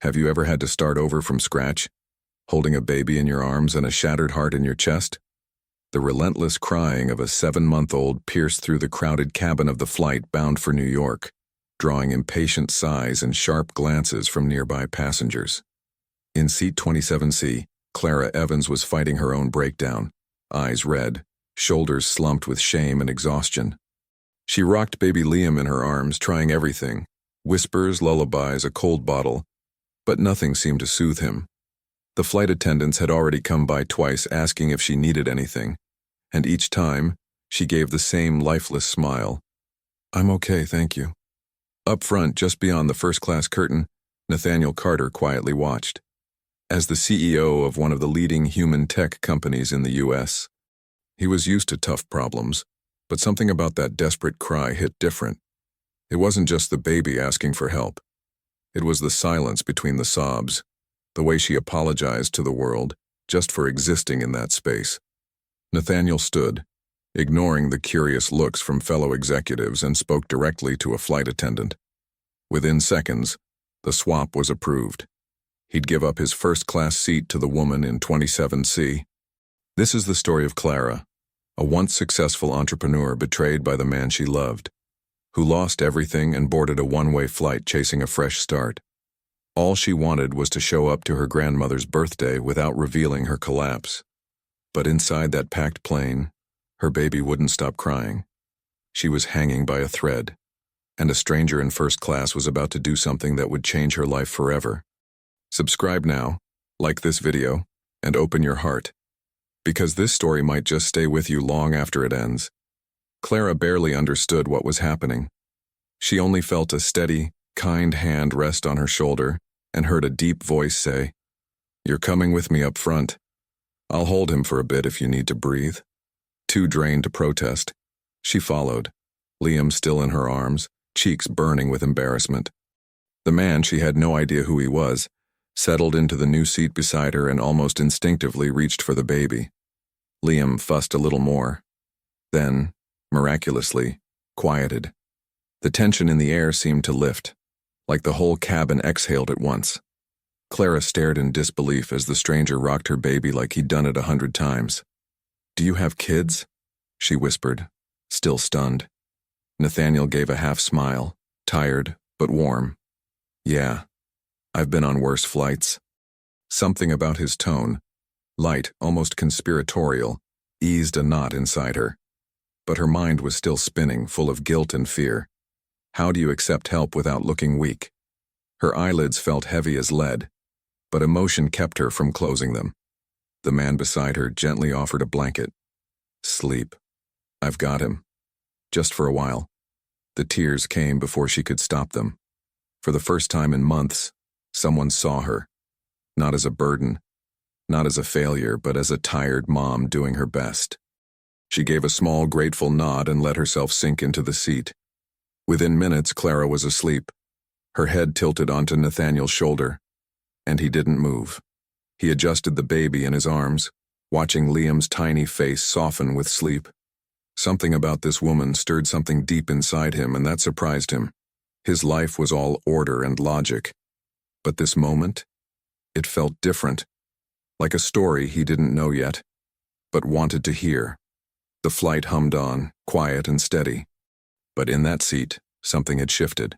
Have you ever had to start over from scratch, holding a baby in your arms and a shattered heart in your chest? The relentless crying of a 7-month-old pierced through the crowded cabin of the flight bound for New York, drawing impatient sighs and sharp glances from nearby passengers. In seat 27C, Clara Evans was fighting her own breakdown, eyes red, shoulders slumped with shame and exhaustion. She rocked baby Liam in her arms, trying everything, whispers, lullabies, a cold bottle, but nothing seemed to soothe him. The flight attendants had already come by twice asking if she needed anything, and each time, she gave the same lifeless smile. "I'm okay, thank you." Up front, just beyond the first-class curtain, Nathaniel Carter quietly watched. As the CEO of one of the leading human tech companies in the U.S., he was used to tough problems, but something about that desperate cry hit different. It wasn't just the baby asking for help. It was the silence between the sobs, the way she apologized to the world just for existing in that space. Nathaniel stood, ignoring the curious looks from fellow executives, and spoke directly to a flight attendant. Within seconds, the swap was approved. He'd give up his first-class seat to the woman in 27C. This is the story of Clara, a once successful entrepreneur betrayed by the man she loved, who lost everything and boarded a one-way flight chasing a fresh start. All she wanted was to show up to her grandmother's birthday without revealing her collapse. But inside that packed plane, her baby wouldn't stop crying. She was hanging by a thread, and a stranger in first class was about to do something that would change her life forever. Subscribe now, like this video, and open your heart, because this story might just stay with you long after it ends. Clara barely understood what was happening. She only felt a steady, kind hand rest on her shoulder and heard a deep voice say, "You're coming with me up front. I'll hold him for a bit if you need to breathe." Too drained to protest, she followed, Liam still in her arms, cheeks burning with embarrassment. The man, she had no idea who he was, settled into the new seat beside her and almost instinctively reached for the baby. Liam fussed a little more, then, miraculously, quieted. The tension in the air seemed to lift, like the whole cabin exhaled at once. Clara stared in disbelief as the stranger rocked her baby like he'd done it 100 times. "Do you have kids?" she whispered, still stunned. Nathaniel gave a half-smile, tired but warm. "Yeah, I've been on worse flights." Something about his tone, light, almost conspiratorial, eased a knot inside her. But her mind was still spinning, full of guilt and fear. How do you accept help without looking weak? Her eyelids felt heavy as lead, but emotion kept her from closing them. The man beside her gently offered a blanket. "Sleep. I've got him." Just for a while. The tears came before she could stop them. For the first time in months, someone saw her, not as a burden, not as a failure, but as a tired mom doing her best. She gave a small, grateful nod and let herself sink into the seat. Within minutes, Clara was asleep, her head tilted onto Nathaniel's shoulder, and he didn't move. He adjusted the baby in his arms, watching Liam's tiny face soften with sleep. Something about this woman stirred something deep inside him, and that surprised him. His life was all order and logic. But this moment, it felt different, like a story he didn't know yet, but wanted to hear. The flight hummed on, quiet and steady. But in that seat, something had shifted.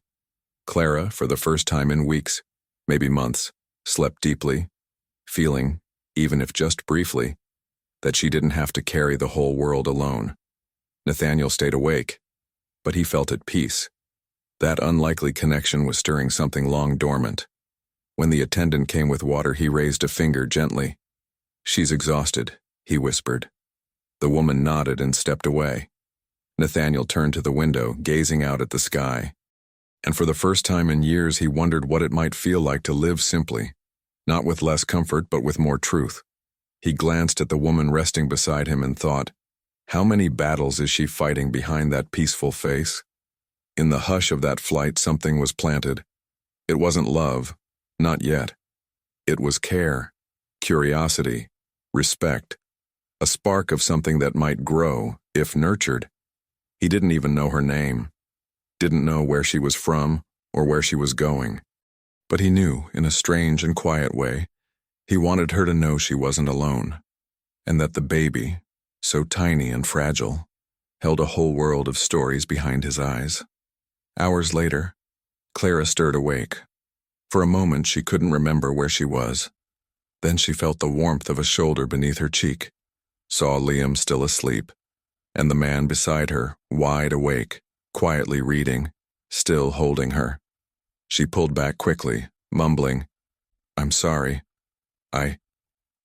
Clara, for the first time in weeks, maybe months, slept deeply, feeling, even if just briefly, that she didn't have to carry the whole world alone. Nathaniel stayed awake, but he felt at peace. That unlikely connection was stirring something long dormant. When the attendant came with water, he raised a finger gently. "She's exhausted," he whispered. The woman nodded and stepped away. Nathaniel turned to the window, gazing out at the sky. And for the first time in years, he wondered what it might feel like to live simply, not with less comfort, but with more truth. He glanced at the woman resting beside him and thought, how many battles is she fighting behind that peaceful face? In the hush of that flight, something was planted. It wasn't love, not yet. It was care, curiosity, respect, a spark of something that might grow, if nurtured. He didn't even know her name, didn't know where she was from or where she was going. But he knew, in a strange and quiet way, he wanted her to know she wasn't alone, and that the baby, so tiny and fragile, held a whole world of stories behind his eyes. Hours later, Clara stirred awake. For a moment she couldn't remember where she was. Then she felt the warmth of a shoulder beneath her cheek, saw Liam still asleep, and the man beside her, wide awake, quietly reading, still holding her. She pulled back quickly, mumbling, "I'm sorry. I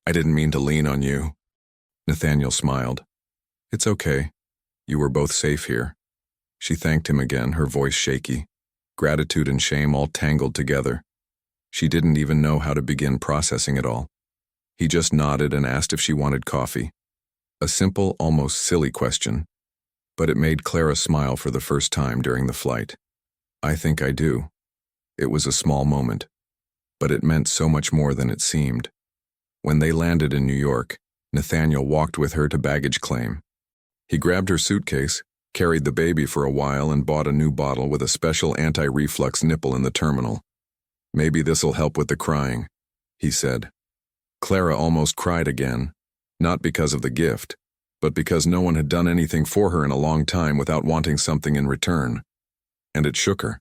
didn't mean to lean on you." Nathaniel smiled. "It's okay. You were both safe here." She thanked him again, her voice shaky, gratitude and shame all tangled together. She didn't even know how to begin processing it all. He just nodded and asked if she wanted coffee. A simple, almost silly question, but it made Clara smile for the first time during the flight. "I think I do." It was a small moment, but it meant so much more than it seemed. When they landed in New York, Nathaniel walked with her to baggage claim. He grabbed her suitcase, carried the baby for a while, and bought a new bottle with a special anti-reflux nipple in the terminal. "Maybe this'll help with the crying," he said. Clara almost cried again, not because of the gift, but because no one had done anything for her in a long time without wanting something in return. And it shook her.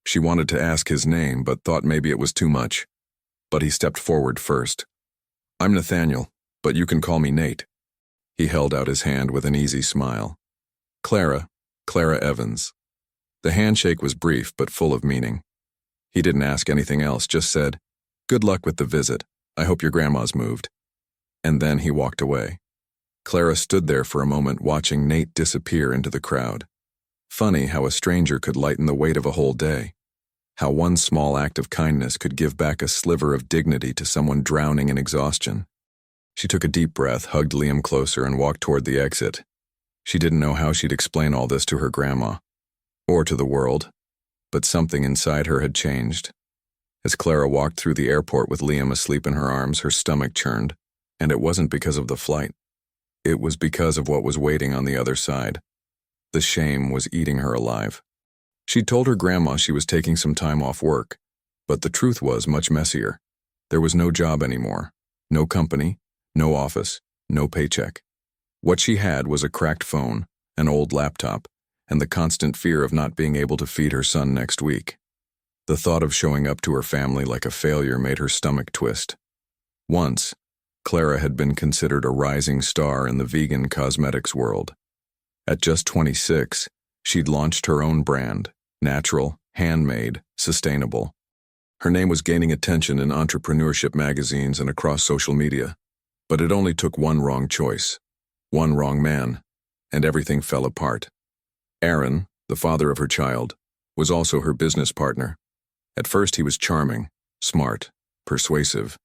She wanted to ask his name, but thought maybe it was too much. But he stepped forward first. "I'm Nathaniel, but you can call me Nate." He held out his hand with an easy smile. Clara Evans." The handshake was brief but full of meaning. He didn't ask anything else, just said, "Good luck with the visit. I hope your grandma's moved." And then he walked away. Clara stood there for a moment watching Nate disappear into the crowd. Funny how a stranger could lighten the weight of a whole day. How one small act of kindness could give back a sliver of dignity to someone drowning in exhaustion. She took a deep breath, hugged Liam closer, and walked toward the exit. She didn't know how she'd explain all this to her grandma, or to the world, but something inside her had changed. As Clara walked through the airport with Liam asleep in her arms, her stomach churned, and it wasn't because of the flight. It was because of what was waiting on the other side. The shame was eating her alive. She'd told her grandma she was taking some time off work, but the truth was much messier. There was no job anymore, no company, no office, no paycheck. What she had was a cracked phone, an old laptop, and the constant fear of not being able to feed her son next week. The thought of showing up to her family like a failure made her stomach twist. Once, Clara had been considered a rising star in the vegan cosmetics world. At just 26, she'd launched her own brand, natural, handmade, sustainable. Her name was gaining attention in entrepreneurship magazines and across social media. But it only took one wrong choice, one wrong man, and everything fell apart. Aaron, the father of her child, was also her business partner. At first he was charming, smart, persuasive,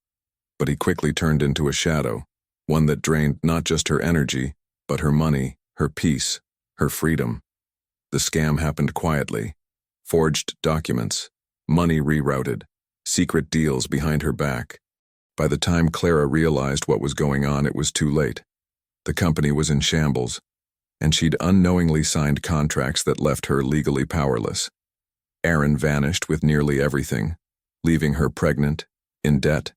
but he quickly turned into a shadow, one that drained not just her energy, but her money, her peace, her freedom. The scam happened quietly. Forged documents, money rerouted, secret deals behind her back. By the time Clara realized what was going on, it was too late. The company was in shambles, and she'd unknowingly signed contracts that left her legally powerless. Aaron vanished with nearly everything, leaving her pregnant, in debt,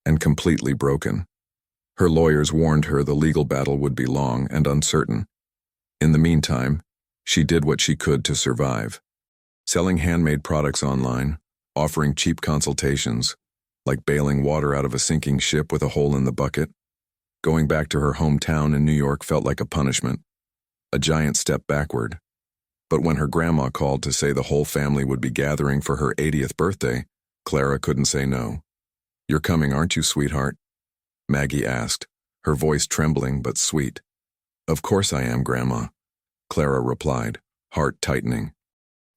and completely broken. Her lawyers warned her the legal battle would be long and uncertain. In the meantime, she did what she could to survive. Selling handmade products online, offering cheap consultations, like bailing water out of a sinking ship with a hole in the bucket. Going back to her hometown in New York felt like a punishment, a giant step backward. But when her grandma called to say the whole family would be gathering for her 80th birthday, Clara couldn't say no. "You're coming, aren't you, sweetheart?" Maggie asked, her voice trembling but sweet. "Of course I am, Grandma," Clara replied, heart tightening.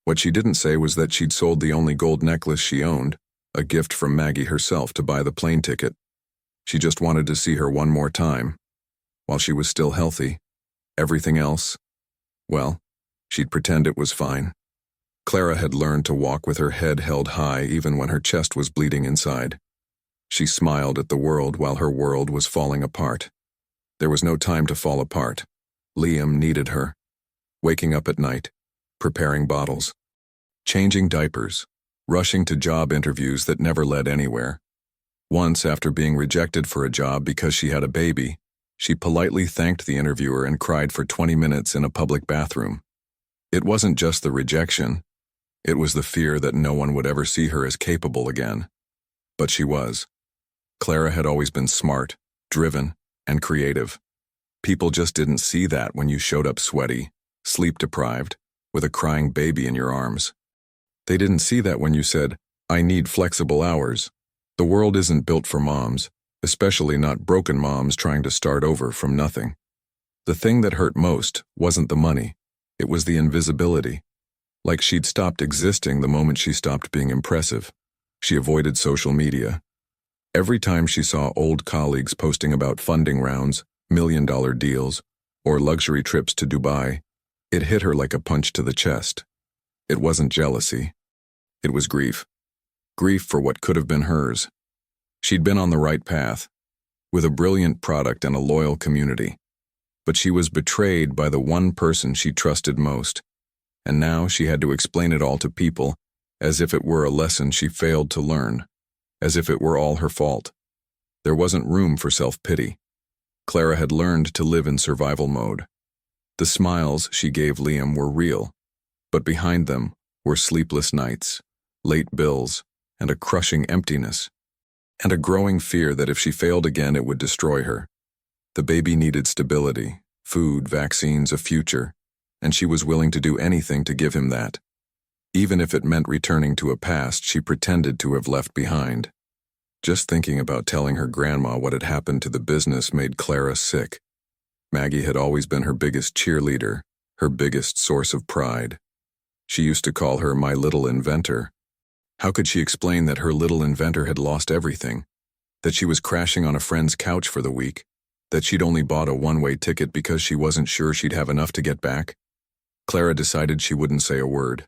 What she didn't say was that she'd sold the only gold necklace she owned, a gift from Maggie herself to buy the plane ticket. She just wanted to see her one more time. While she was still healthy, everything else, well, she'd pretend it was fine. Clara had learned to walk with her head held high even when her chest was bleeding inside. She smiled at the world while her world was falling apart. There was no time to fall apart. Liam needed her. Waking up at night, preparing bottles, changing diapers, rushing to job interviews that never led anywhere. Once, after being rejected for a job because she had a baby, she politely thanked the interviewer and cried for 20 minutes in a public bathroom. It wasn't just the rejection, it was the fear that no one would ever see her as capable again. But she was. Clara had always been smart, driven, and creative. People just didn't see that when you showed up sweaty, sleep-deprived, with a crying baby in your arms. They didn't see that when you said, "I need flexible hours." The world isn't built for moms, especially not broken moms trying to start over from nothing. The thing that hurt most wasn't the money, it was the invisibility. Like she'd stopped existing the moment she stopped being impressive. She avoided social media. Every time she saw old colleagues posting about funding rounds, million-dollar deals, or luxury trips to Dubai, it hit her like a punch to the chest. It wasn't jealousy. It was grief. Grief for what could have been hers. She'd been on the right path, with a brilliant product and a loyal community. But she was betrayed by the one person she trusted most. And now she had to explain it all to people, as if it were a lesson she failed to learn, as if it were all her fault. There wasn't room for self-pity. Clara had learned to live in survival mode. The smiles she gave Liam were real, but behind them were sleepless nights, late bills, and a crushing emptiness, and a growing fear that if she failed again it would destroy her. The baby needed stability, food, vaccines, a future, and she was willing to do anything to give him that. Even if it meant returning to a past she pretended to have left behind. Just thinking about telling her grandma what had happened to the business made Clara sick. Maggie had always been her biggest cheerleader, her biggest source of pride. She used to call her my little inventor. How could she explain that her little inventor had lost everything? That she was crashing on a friend's couch for the week? That she'd only bought a one-way ticket because she wasn't sure she'd have enough to get back? Clara decided she wouldn't say a word.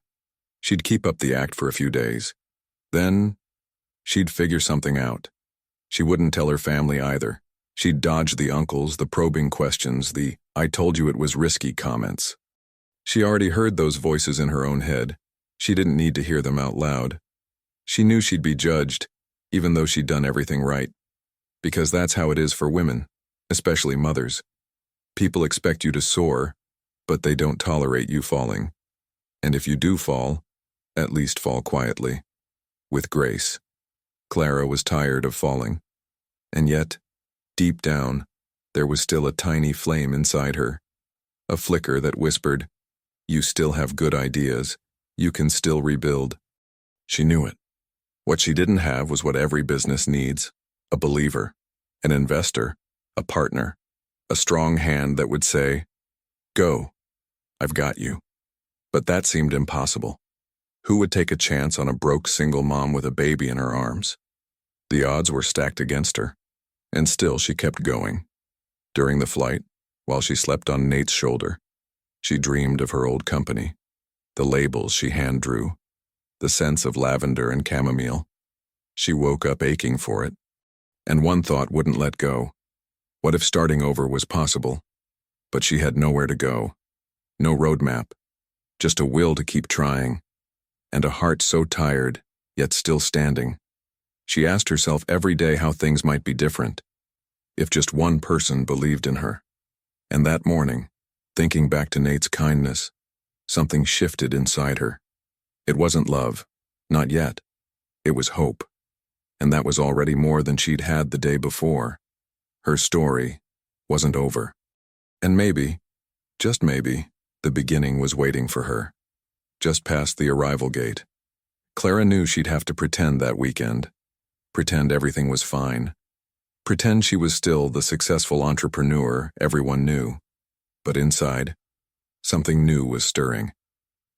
She'd keep up the act for a few days. Then, she'd figure something out. She wouldn't tell her family either. She'd dodge the uncles, the probing questions, the "I told you it was risky" comments. She already heard those voices in her own head. She didn't need to hear them out loud. She knew she'd be judged, even though she'd done everything right. Because that's how it is for women, especially mothers. People expect you to soar, but they don't tolerate you falling. And if you do fall, at least fall quietly, with grace. Clara was tired of falling. And yet, deep down, there was still a tiny flame inside her. A flicker that whispered, "You still have good ideas. You can still rebuild." She knew it. What she didn't have was what every business needs: a believer, an investor, a partner, a strong hand that would say, "Go, I've got you." But that seemed impossible. Who would take a chance on a broke single mom with a baby in her arms? The odds were stacked against her, and still she kept going. During the flight, while she slept on Nate's shoulder, she dreamed of her old company, the labels she hand-drew, the scents of lavender and chamomile. She woke up aching for it, and one thought wouldn't let go. What if starting over was possible? But she had nowhere to go, no roadmap, just a will to keep trying, and a heart so tired, yet still standing. She asked herself every day how things might be different, if just one person believed in her. And that morning, thinking back to Nate's kindness, something shifted inside her. It wasn't love, not yet. It was hope. And that was already more than she'd had the day before. Her story wasn't over. And maybe, just maybe, the beginning was waiting for her. Just past the arrival gate. Clara knew she'd have to pretend that weekend. Pretend everything was fine. Pretend she was still the successful entrepreneur everyone knew. But inside, something new was stirring.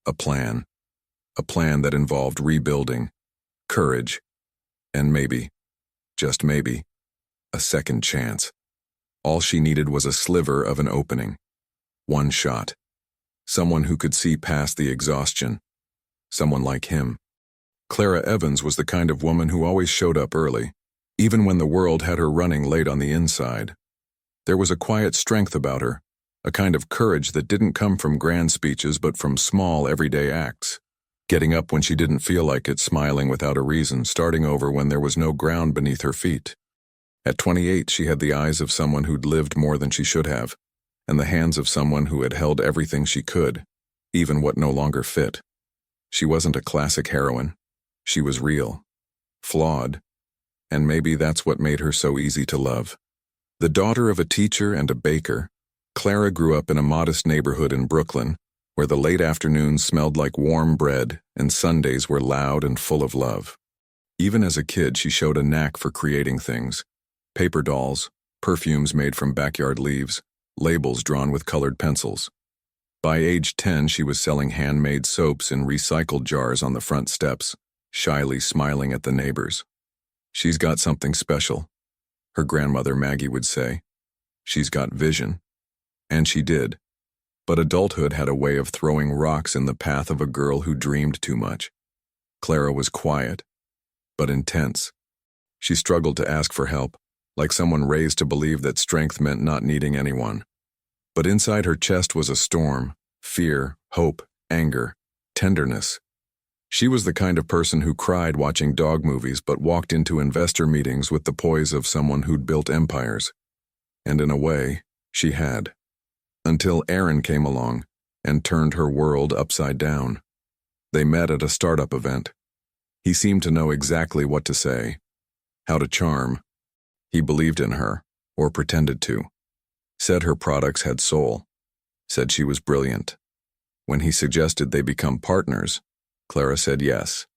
A plan. A plan that involved rebuilding, courage, and maybe, just maybe, a second chance. All she needed was a sliver of an opening. One shot. Someone who could see past the exhaustion. Someone like him. Clara Evans was the kind of woman who always showed up early, even when the world had her running late on the inside. There was a quiet strength about her, a kind of courage that didn't come from grand speeches but from small, everyday acts. Getting up when she didn't feel like it, smiling without a reason, starting over when there was no ground beneath her feet. At 28, she had the eyes of someone who'd lived more than she should have, and the hands of someone who had held everything she could, even what no longer fit. She wasn't a classic heroine. She was real, flawed, and maybe that's what made her so easy to love. The daughter of a teacher and a baker, Clara grew up in a modest neighborhood in Brooklyn, where the late afternoons smelled like warm bread and Sundays were loud and full of love. Even as a kid, she showed a knack for creating things: paper dolls, perfumes made from backyard leaves, labels drawn with colored pencils. By age 10, she was selling handmade soaps in recycled jars on the front steps, shyly smiling at the neighbors. "She's got something special," her grandmother Maggie would say. "She's got vision." And she did. But adulthood had a way of throwing rocks in the path of a girl who dreamed too much. Clara was quiet, but intense. She struggled to ask for help, like someone raised to believe that strength meant not needing anyone. But inside her chest was a storm: fear, hope, anger, tenderness. She was the kind of person who cried watching dog movies but walked into investor meetings with the poise of someone who'd built empires. And in a way, she had. Until Aaron came along and turned her world upside down. They met at a startup event. He seemed to know exactly what to say, how to charm. He believed in her, or pretended to. Said her products had soul. Said she was brilliant. When he suggested they become partners, Clara said yes.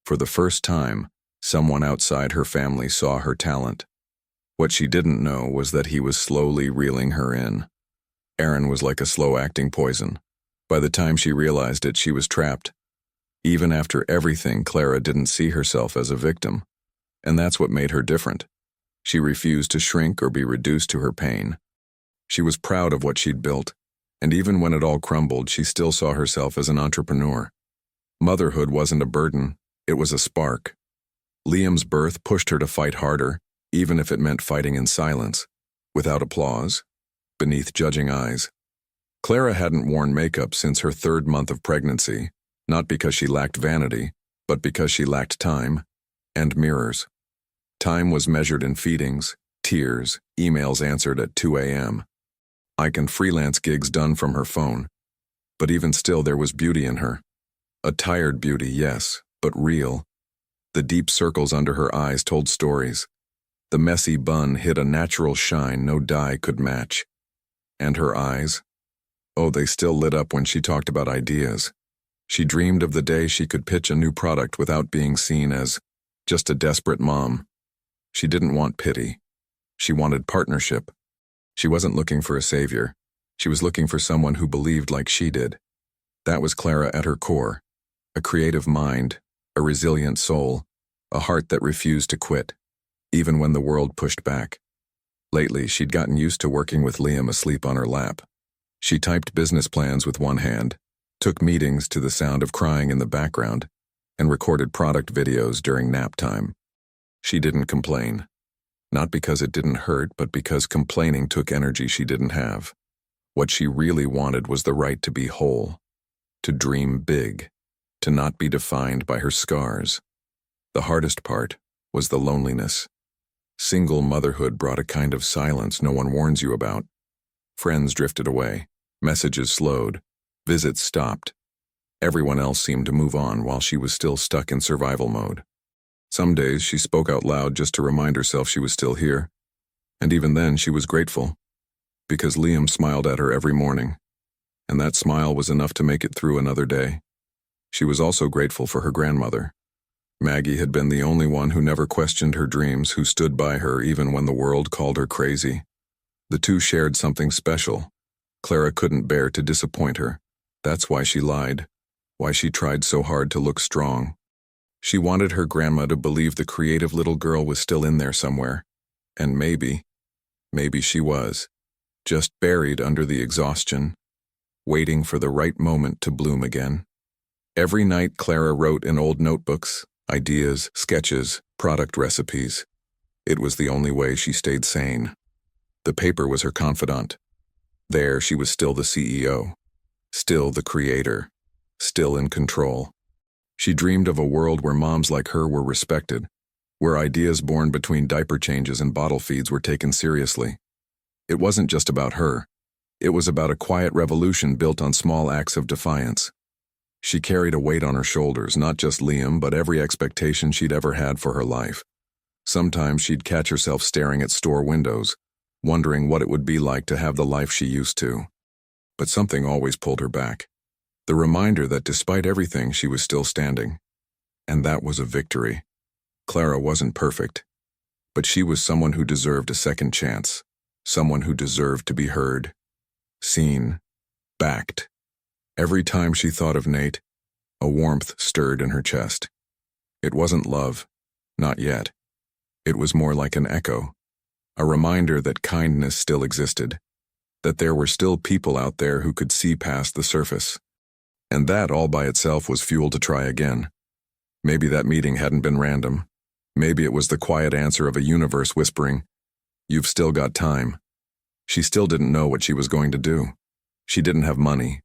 For the first time, someone outside her family saw her talent. What she didn't know was that he was slowly reeling her in. Aaron was like a slow-acting poison. By the time she realized it, she was trapped. Even after everything, Clara didn't see herself as a victim. And that's what made her different. She refused to shrink or be reduced to her pain. She was proud of what she'd built, and even when it all crumbled, she still saw herself as an entrepreneur. Motherhood wasn't a burden, it was a spark. Liam's birth pushed her to fight harder, even if it meant fighting in silence, without applause, beneath judging eyes. Clara hadn't worn makeup since her 3rd month of pregnancy, not because she lacked vanity, but because she lacked time and mirrors. Time was measured in feedings, tears, emails answered at 2 a.m. freelance gigs done from her phone. But even still, there was beauty in her. A tired beauty, yes, but real. The deep circles under her eyes told stories. The messy bun hid a natural shine no dye could match. And her eyes? Oh, they still lit up when she talked about ideas. She dreamed of the day she could pitch a new product without being seen as just a desperate mom. She didn't want pity. She wanted partnership. She wasn't looking for a savior. She was looking for someone who believed like she did. That was Clara at her core. A creative mind, a resilient soul, a heart that refused to quit, even when the world pushed back. Lately, she'd gotten used to working with Liam asleep on her lap. She typed business plans with one hand, took meetings to the sound of crying in the background, and recorded product videos during nap time. She didn't complain. Not because it didn't hurt, but because complaining took energy she didn't have. What she really wanted was the right to be whole, to dream big, to not be defined by her scars. The hardest part was the loneliness. Single motherhood brought a kind of silence no one warns you about. Friends drifted away, messages slowed, visits stopped. Everyone else seemed to move on while she was still stuck in survival mode. Some days she spoke out loud just to remind herself she was still here. And even then she was grateful, because Liam smiled at her every morning, and that smile was enough to make it through another day. She was also grateful for her grandmother. Maggie had been the only one who never questioned her dreams, who stood by her even when the world called her crazy. The two shared something special. Clara couldn't bear to disappoint her. That's why she lied, why she tried so hard to look strong. She wanted her grandma to believe the creative little girl was still in there somewhere. And maybe she was, just buried under the exhaustion, waiting for the right moment to bloom again. Every night Clara wrote in old notebooks, ideas, sketches, product recipes. It was the only way she stayed sane. The paper was her confidant. There she was still the CEO, still the creator, still in control. She dreamed of a world where moms like her were respected, where ideas born between diaper changes and bottle feeds were taken seriously. It wasn't just about her. It was about a quiet revolution built on small acts of defiance. She carried a weight on her shoulders, not just Liam, but every expectation she'd ever had for her life. Sometimes she'd catch herself staring at store windows, wondering what it would be like to have the life she used to. But something always pulled her back. The reminder that despite everything, she was still standing. And that was a victory. Clara wasn't perfect, but she was someone who deserved a second chance, someone who deserved to be heard, seen, backed. Every time she thought of Nate, a warmth stirred in her chest. It wasn't love, not yet. It was more like an echo, a reminder that kindness still existed, that there were still people out there who could see past the surface. And that all by itself was fuel to try again. Maybe that meeting hadn't been random. Maybe it was the quiet answer of a universe whispering, "You've still got time." She still didn't know what she was going to do. She didn't have money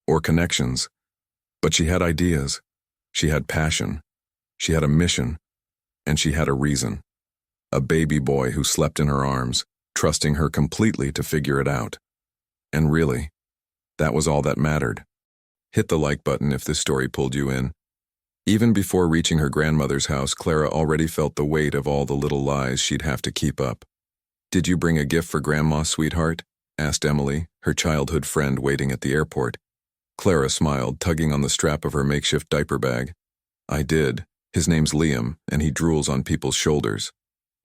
or connections, but she had ideas. She had passion. She had a mission, and she had a reason. A baby boy who slept in her arms, trusting her completely to figure it out. And really, that was all that mattered. Hit the like button if this story pulled you in. Even before reaching her grandmother's house, Clara already felt the weight of all the little lies she'd have to keep up. "Did you bring a gift for Grandma, sweetheart?" asked Emily, her childhood friend waiting at the airport. Clara smiled, tugging on the strap of her makeshift diaper bag. "I did. His name's Liam, and he drools on people's shoulders."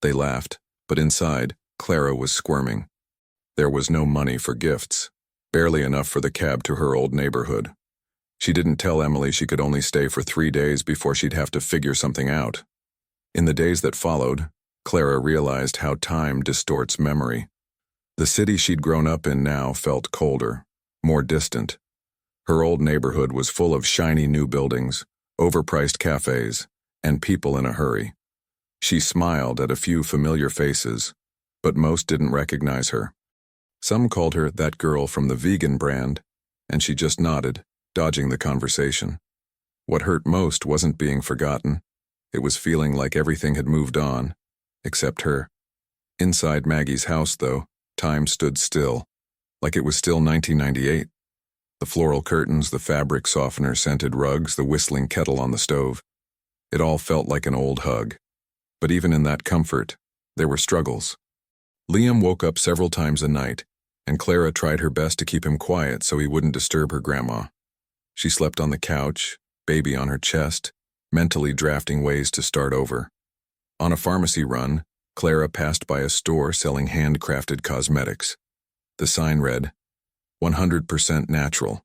They laughed, but inside, Clara was squirming. There was no money for gifts, barely enough for the cab to her old neighborhood. She didn't tell Emily she could only stay for 3 days before she'd have to figure something out. In the days that followed, Clara realized how time distorts memory. The city she'd grown up in now felt colder, more distant. Her old neighborhood was full of shiny new buildings, overpriced cafes, and people in a hurry. She smiled at a few familiar faces, but most didn't recognize her. Some called her that girl from the vegan brand, and she just nodded, dodging the conversation. What hurt most wasn't being forgotten. It was feeling like everything had moved on, except her. Inside Maggie's house, though, time stood still, like it was still 1998. The floral curtains, the fabric softener-scented rugs, the whistling kettle on the stove. It all felt like an old hug. But even in that comfort, there were struggles. Liam woke up several times a night, and Clara tried her best to keep him quiet so he wouldn't disturb her grandma. She slept on the couch, baby on her chest, mentally drafting ways to start over. On a pharmacy run, Clara passed by a store selling handcrafted cosmetics. The sign read, 100% natural,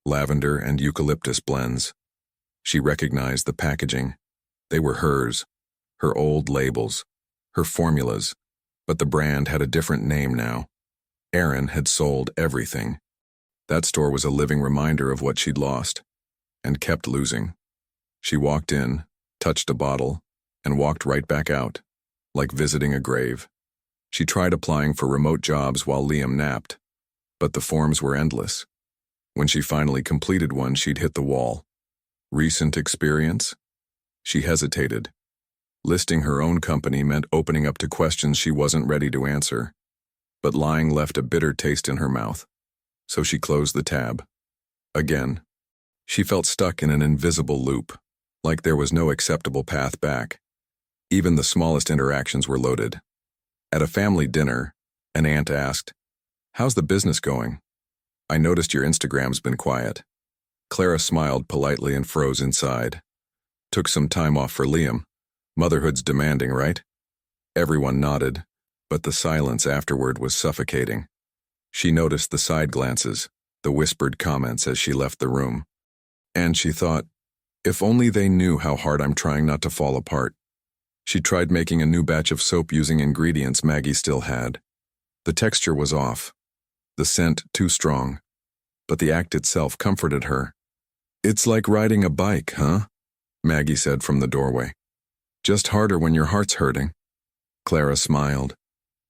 lavender and eucalyptus blends. She recognized the packaging. They were hers, her old labels, her formulas, but the brand had a different name now. Aaron had sold everything. That store was a living reminder of what she'd lost, and kept losing. She walked in, touched a bottle, and walked right back out, like visiting a grave. She tried applying for remote jobs while Liam napped, but the forms were endless. When she finally completed one, she'd hit the wall. Recent experience? She hesitated. Listing her own company meant opening up to questions she wasn't ready to answer. But lying left a bitter taste in her mouth, so she closed the tab. Again, she felt stuck in an invisible loop, like there was no acceptable path back. Even the smallest interactions were loaded. At a family dinner, an aunt asked, "How's the business going? I noticed your Instagram's been quiet." Clara smiled politely and froze inside. Took some time off for Liam. Motherhood's demanding, right? Everyone nodded, but the silence afterward was suffocating. She noticed the side glances, the whispered comments as she left the room. And she thought, if only they knew how hard I'm trying not to fall apart. She tried making a new batch of soap using ingredients Maggie still had. The texture was off, the scent too strong, but the act itself comforted her. "It's like riding a bike, huh?" Maggie said from the doorway. "Just harder when your heart's hurting." Clara smiled.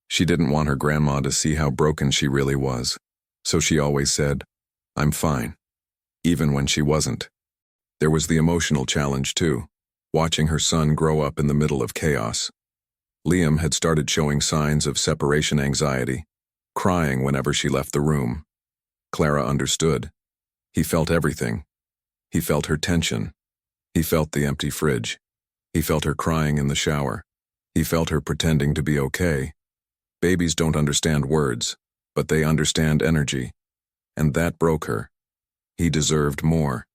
She didn't want her grandma to see how broken she really was, so she always said, "I'm fine," even when she wasn't. There was the emotional challenge, too, watching her son grow up in the middle of chaos. Liam had started showing signs of separation anxiety, crying whenever she left the room. Clara understood. He felt everything. He felt her tension. He felt the empty fridge. He felt her crying in the shower. He felt her pretending to be okay. Babies don't understand words, but they understand energy. And that broke her. He deserved more.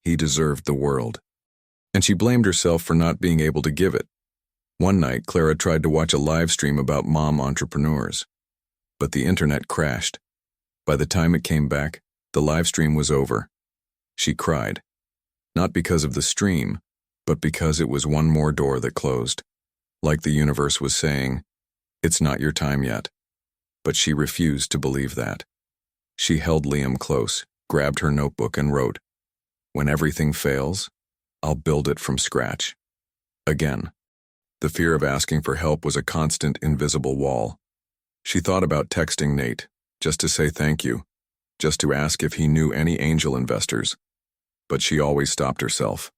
He deserved the world. And she blamed herself for not being able to give it. One night, Clara tried to watch a live stream about mom entrepreneurs. But the internet crashed. By the time it came back, the live stream was over. She cried. Not because of the stream, but because it was one more door that closed. Like the universe was saying, "It's not your time yet." But she refused to believe that. She held Liam close, grabbed her notebook and wrote, "When everything fails, I'll build it from scratch." Again. The fear of asking for help was a constant, invisible wall. She thought about texting Nate, just to say thank you, just to ask if he knew any angel investors. But she always stopped herself.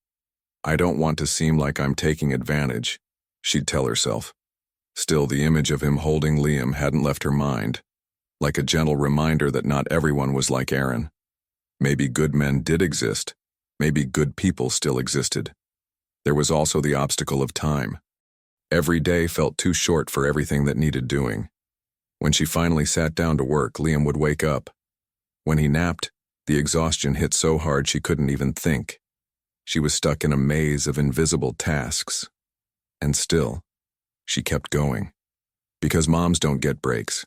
"I don't want to seem like I'm taking advantage," she'd tell herself. Still, the image of him holding Liam hadn't left her mind, like a gentle reminder that not everyone was like Aaron. Maybe good men did exist. Maybe good people still existed. There was also the obstacle of time. Every day felt too short for everything that needed doing. When she finally sat down to work, Liam would wake up. When he napped, the exhaustion hit so hard she couldn't even think. She was stuck in a maze of invisible tasks. And still, she kept going. Because moms don't get breaks.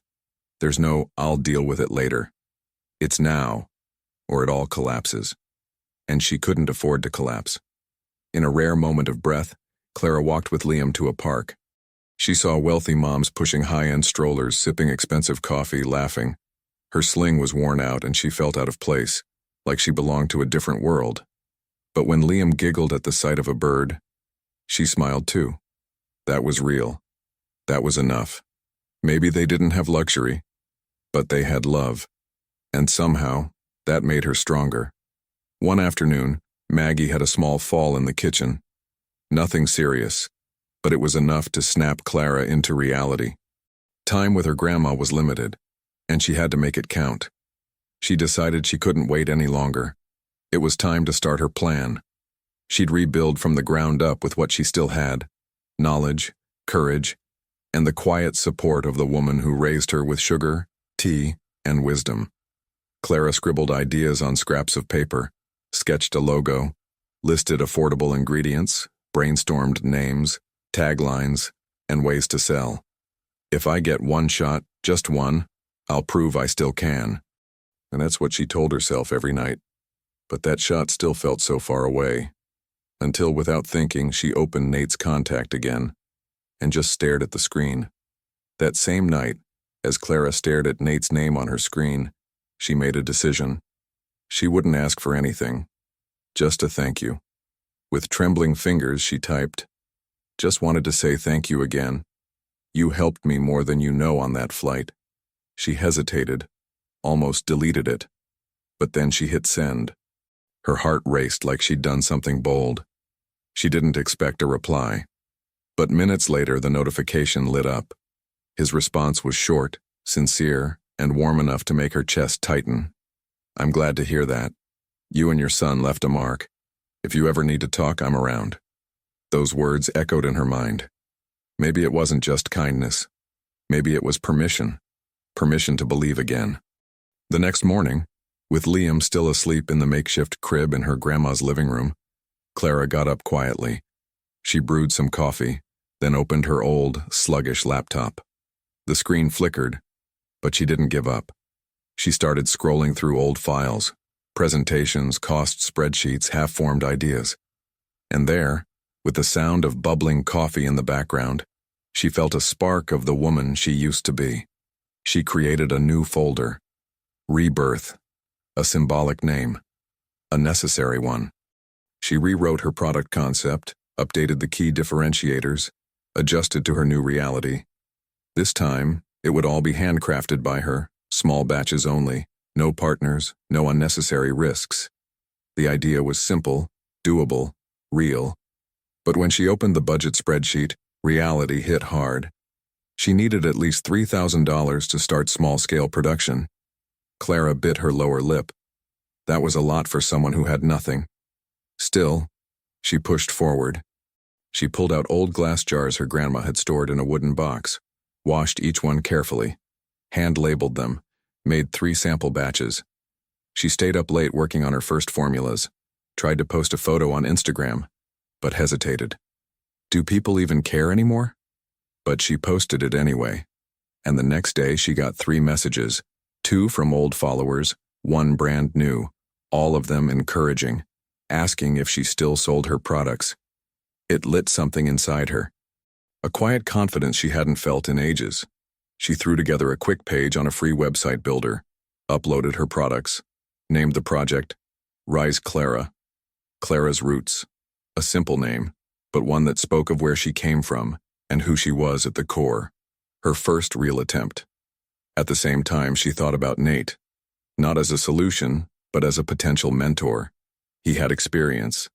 There's no "I'll deal with it later." It's now, or it all collapses. And she couldn't afford to collapse. In a rare moment of breath, Clara walked with Liam to a park. She saw wealthy moms pushing high-end strollers, sipping expensive coffee, laughing. Her sling was worn out and she felt out of place, like she belonged to a different world. But when Liam giggled at the sight of a bird, she smiled too. That was real. That was enough. Maybe they didn't have luxury, but they had love. And somehow, that made her stronger. One afternoon, Maggie had a small fall in the kitchen. Nothing serious, but it was enough to snap Clara into reality. Time with her grandma was limited, and she had to make it count. She decided she couldn't wait any longer. It was time to start her plan. She'd rebuild from the ground up with what she still had: knowledge, courage, and the quiet support of the woman who raised her with sugar, tea, and wisdom. Clara scribbled ideas on scraps of paper, sketched a logo, listed affordable ingredients, brainstormed names, taglines, and ways to sell. "If I get one shot, just one, I'll prove I still can." And that's what she told herself every night. But that shot still felt so far away. Until, without thinking, she opened Nate's contact again and just stared at the screen. That same night, as Clara stared at Nate's name on her screen, she made a decision. She wouldn't ask for anything, just a thank you. With trembling fingers, she typed, "Just wanted to say thank you again. You helped me more than you know on that flight." She hesitated, almost deleted it. But then she hit send. Her heart raced like she'd done something bold. She didn't expect a reply. But minutes later, the notification lit up. His response was short, sincere, and warm enough to make her chest tighten. "I'm glad to hear that. You and your son left a mark. If you ever need to talk, I'm around." Those words echoed in her mind. Maybe it wasn't just kindness. Maybe it was permission. Permission to believe again. The next morning, with Liam still asleep in the makeshift crib in her grandma's living room, Clara got up quietly. She brewed some coffee, then opened her old, sluggish laptop. The screen flickered, but she didn't give up. She started scrolling through old files, presentations, cost spreadsheets, half-formed ideas. And there, with the sound of bubbling coffee in the background, she felt a spark of the woman she used to be. She created a new folder. Rebirth. A symbolic name. A necessary one. She rewrote her product concept, updated the key differentiators, adjusted to her new reality. This time, it would all be handcrafted by her, small batches only, no partners, no unnecessary risks. The idea was simple, Doable, real. But when she opened the budget spreadsheet, reality hit hard. She needed at least $3,000 to start small-scale production. Clara bit her lower lip. That was a lot for someone who had nothing. Still, she pushed forward. She pulled out old glass jars her grandma had stored in a wooden box, washed each one carefully, hand-labeled them, made 3 sample batches. She stayed up late working on her first formulas, tried to post a photo on Instagram, but hesitated. Do people even care anymore? But she posted it anyway. And the next day she got 3 messages, 2 from old followers, 1 brand new, all of them encouraging, asking if she still sold her products. It lit something inside her. A quiet confidence she hadn't felt in ages. She threw together a quick page on a free website builder, uploaded her products, named the project Rise Clara. Clara's Roots. A simple name, but one that spoke of where she came from and who she was at the core. Her first real attempt. At the same time, she thought about Nate. Not as a solution, but as a potential mentor. He had experience,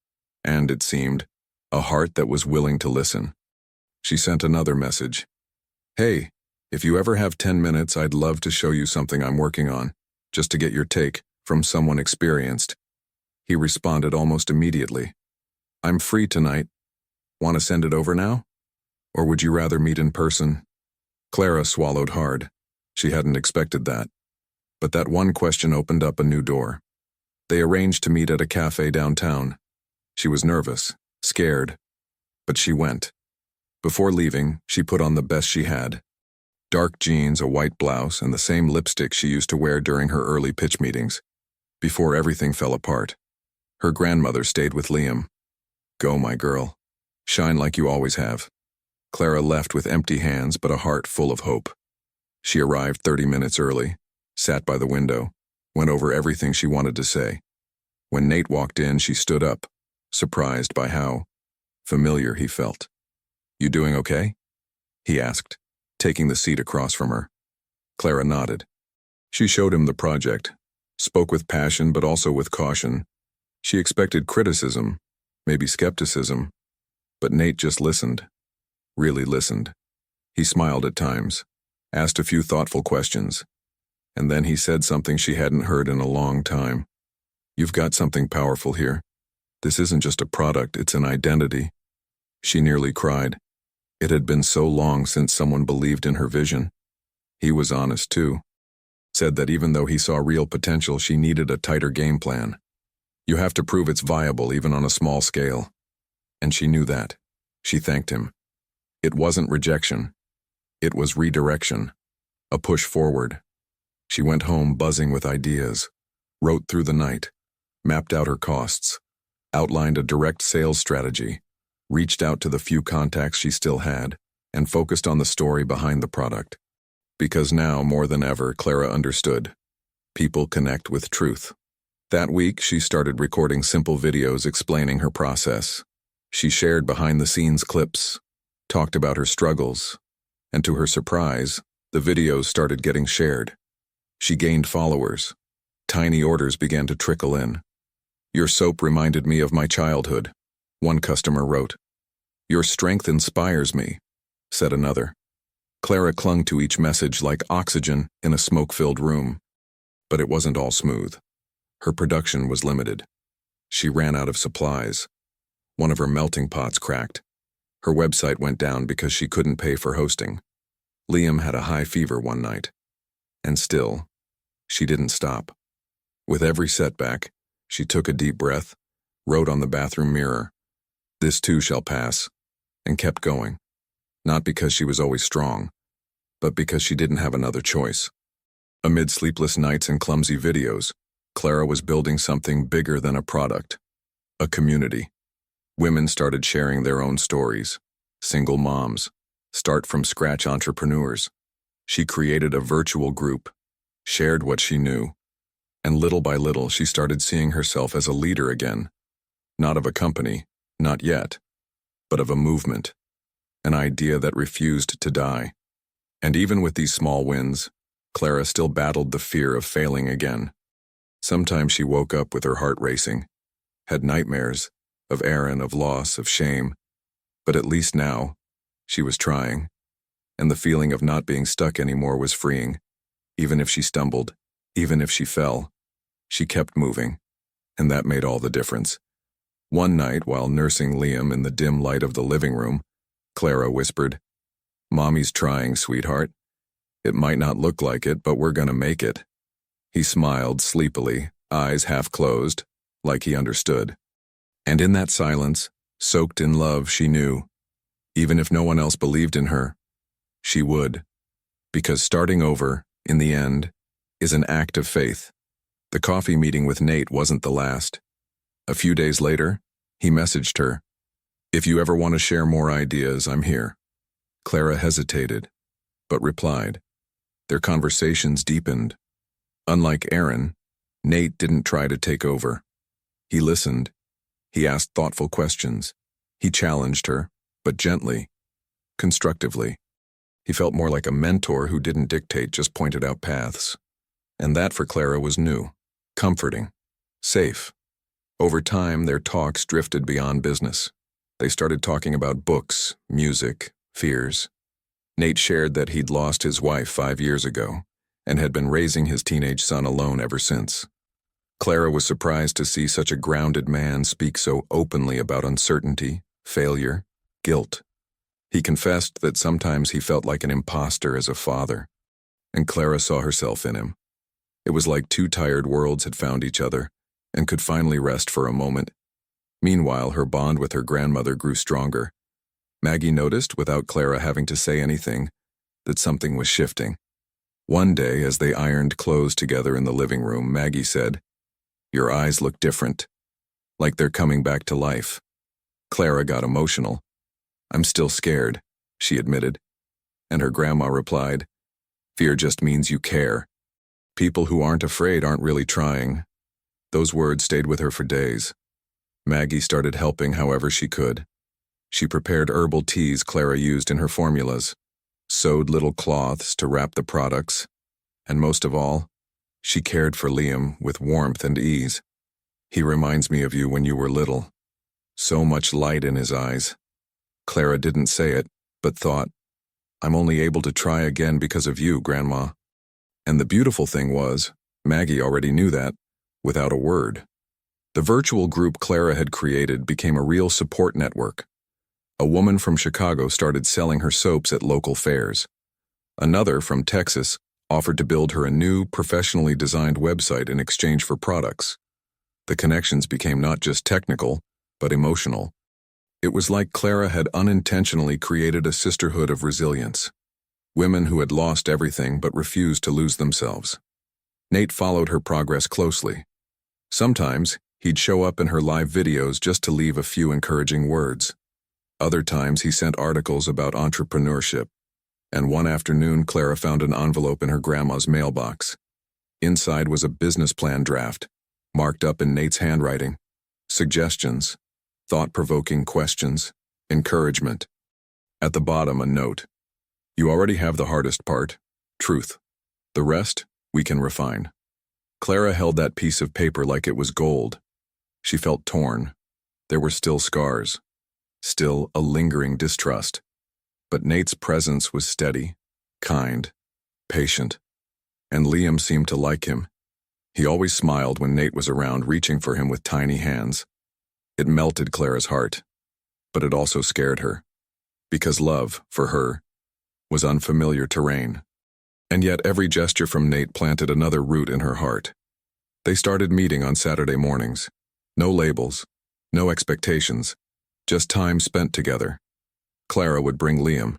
and, it seemed, a heart that was willing to listen. She sent another message. Hey, if you ever have 10 minutes, I'd love to show you something I'm working on, just to get your take from someone experienced. He responded almost immediately. I'm free tonight. Want to send it over now? Or would you rather meet in person? Clara swallowed hard. She hadn't expected that. But that one question opened up a new door. They arranged to meet at a cafe downtown. She was nervous, scared, but she went. Before leaving, she put on the best she had. Dark jeans, a white blouse, and the same lipstick she used to wear during her early pitch meetings. Before everything fell apart. Her grandmother stayed with Liam. Go, my girl. Shine like you always have. Clara left with empty hands but a heart full of hope. She arrived 30 minutes early, sat by the window, went over everything she wanted to say. When Nate walked in, she stood up, surprised by how familiar he felt. You doing okay? He asked, taking the seat across from her. Clara nodded. She showed him the project, spoke with passion but also with caution. She expected criticism, maybe skepticism, but Nate just listened. Really listened. He smiled at times, asked a few thoughtful questions, and then he said something she hadn't heard in a long time. You've got something powerful here. This isn't just a product, it's an identity. She nearly cried. It had been so long since someone believed in her vision. He was honest too. Said that even though he saw real potential, she needed a tighter game plan. You have to prove it's viable even on a small scale. And she knew that. She thanked him. It wasn't rejection. It was redirection. A push forward. She went home buzzing with ideas, wrote through the night, mapped out her costs, outlined a direct sales strategy, reached out to the few contacts she still had, and focused on the story behind the product. Because now, more than ever, Clara understood. People connect with truth. That week, she started recording simple videos explaining her process. She shared behind-the-scenes clips, talked about her struggles, and to her surprise, the videos started getting shared. She gained followers. Tiny orders began to trickle in. Your soap reminded me of my childhood, one customer wrote. Your strength inspires me, said another. Clara clung to each message like oxygen in a smoke-filled room. But it wasn't all smooth. Her production was limited. She ran out of supplies. One of her melting pots cracked. Her website went down because she couldn't pay for hosting. Liam had a high fever one night. And still, she didn't stop. With every setback, she took a deep breath, wrote on the bathroom mirror, "This too shall pass," and kept going. Not because she was always strong, but because she didn't have another choice. Amid sleepless nights and clumsy videos, Clara was building something bigger than a product. A community. Women started sharing their own stories. Single moms. Start-from-scratch entrepreneurs. She created a virtual group, shared what she knew, and little by little she started seeing herself as a leader again. Not of a company, not yet, but of a movement. An idea that refused to die. And even with these small wins, Clara still battled the fear of failing again. Sometimes she woke up with her heart racing, had nightmares, of Aaron, of loss, of shame. But at least now, she was trying, and the feeling of not being stuck anymore was freeing. Even if she stumbled, even if she fell, she kept moving, and that made all the difference. One night, while nursing Liam in the dim light of the living room, Clara whispered, "Mommy's trying, sweetheart. It might not look like it, but we're gonna make it." He smiled sleepily, eyes half closed, like he understood. And in that silence, soaked in love, she knew, even if no one else believed in her, she would. Because starting over, in the end, is an act of faith. The coffee meeting with Nate wasn't the last. A few days later, he messaged her, "If you ever want to share more ideas, I'm here." Clara hesitated, but replied. Their conversations deepened. Unlike Aaron, Nate didn't try to take over. He listened. He asked thoughtful questions. He challenged her, but gently, constructively. He felt more like a mentor who didn't dictate, just pointed out paths. And that for Clara was new, comforting, safe. Over time, their talks drifted beyond business. They started talking about books, music, fears. Nate shared that he'd lost his wife 5 years ago and had been raising his teenage son alone ever since. Clara was surprised to see such a grounded man speak so openly about uncertainty, failure, guilt. He confessed that sometimes he felt like an imposter as a father, and Clara saw herself in him. It was like two tired worlds had found each other and could finally rest for a moment. Meanwhile, her bond with her grandmother grew stronger. Maggie noticed, without Clara having to say anything, that something was shifting. One day, as they ironed clothes together in the living room, Maggie said, "Your eyes look different, like they're coming back to life." Clara got emotional. "I'm still scared," she admitted. And her grandma replied, "Fear just means you care. People who aren't afraid aren't really trying." Those words stayed with her for days. Maggie started helping however she could. She prepared herbal teas Clara used in her formulas, sewed little cloths to wrap the products, and most of all, she cared for Liam with warmth and ease. "He reminds me of you when you were little." So much light in his eyes. Clara didn't say it, but thought, "I'm only able to try again because of you, Grandma." And the beautiful thing was, Maggie already knew that, without a word. The virtual group Clara had created became a real support network. A woman from Chicago started selling her soaps at local fairs. Another, from Texas, offered to build her a new, professionally designed website in exchange for products. The connections became not just technical, but emotional. It was like Clara had unintentionally created a sisterhood of resilience. Women who had lost everything but refused to lose themselves. Nate followed her progress closely. Sometimes, he'd show up in her live videos just to leave a few encouraging words. Other times, he sent articles about entrepreneurship. And one afternoon, Clara found an envelope in her grandma's mailbox. Inside was a business plan draft, marked up in Nate's handwriting. Suggestions, thought-provoking questions, encouragement. At the bottom, a note. "You already have the hardest part, truth. The rest, we can refine." Clara held that piece of paper like it was gold. She felt torn. There were still scars. Still a lingering distrust. But Nate's presence was steady, kind, patient. And Liam seemed to like him. He always smiled when Nate was around, reaching for him with tiny hands. It melted Clara's heart. But it also scared her. Because love, for her, was unfamiliar terrain. And yet every gesture from Nate planted another root in her heart. They started meeting on Saturday mornings. No labels, no expectations, just time spent together. Clara would bring Liam.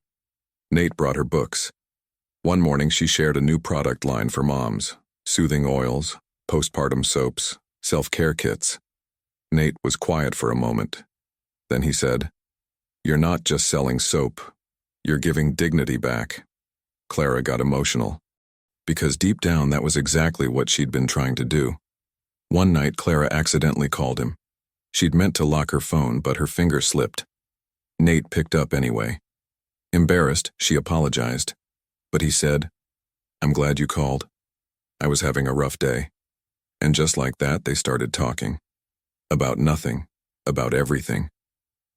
Nate brought her books. One morning she shared a new product line for moms, soothing oils, postpartum soaps, self-care kits. Nate was quiet for a moment. Then he said, "You're not just selling soap. You're giving dignity back." Clara got emotional. Because deep down that was exactly what she'd been trying to do. One night Clara accidentally called him. She'd meant to lock her phone, but her finger slipped. Nate picked up anyway. Embarrassed, she apologized. But he said, "I'm glad you called. I was having a rough day." And just like that, they started talking. About nothing. About everything.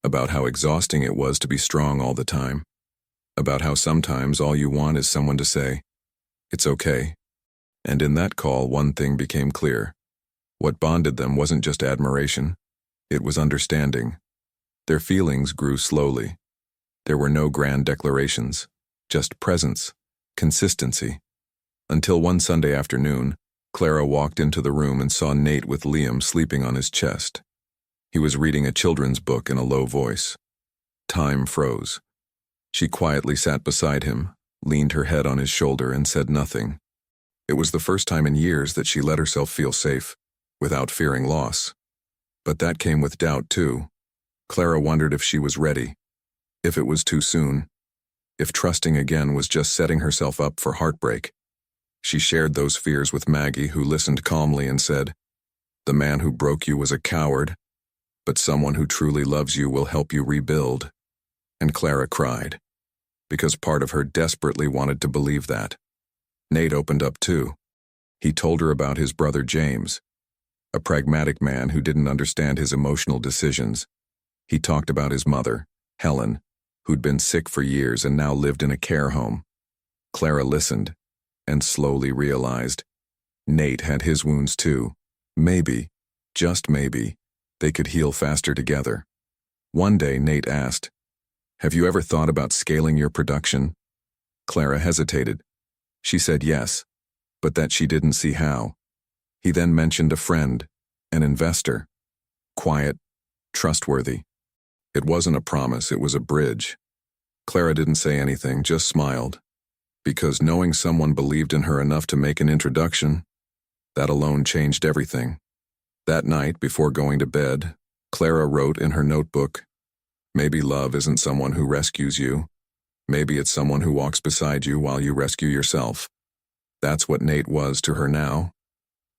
About how exhausting it was to be strong all the time. About how sometimes all you want is someone to say, "It's okay." And in that call, one thing became clear. What bonded them wasn't just admiration, it was understanding. Their feelings grew slowly. There were no grand declarations, just presence, consistency. Until one Sunday afternoon, Clara walked into the room and saw Nate with Liam sleeping on his chest. He was reading a children's book in a low voice. Time froze. She quietly sat beside him, leaned her head on his shoulder, and said nothing. It was the first time in years that she let herself feel safe, without fearing loss. But that came with doubt, too. Clara wondered if she was ready, if it was too soon, if trusting again was just setting herself up for heartbreak. She shared those fears with Maggie, who listened calmly and said, "The man who broke you was a coward, but someone who truly loves you will help you rebuild." And Clara cried, because part of her desperately wanted to believe that. Nate opened up too. He told her about his brother James, a pragmatic man who didn't understand his emotional decisions. He talked about his mother, Helen, who'd been sick for years and now lived in a care home. Clara listened and slowly realized Nate had his wounds too. Maybe, just maybe, they could heal faster together. One day Nate asked, "Have you ever thought about scaling your production?" Clara hesitated. She said yes, but that she didn't see how. He then mentioned a friend, an investor. Quiet, trustworthy. It wasn't a promise, it was a bridge. Clara didn't say anything, just smiled. Because knowing someone believed in her enough to make an introduction, that alone changed everything. That night, before going to bed, Clara wrote in her notebook, "Maybe love isn't someone who rescues you. Maybe it's someone who walks beside you while you rescue yourself." That's what Nate was to her now.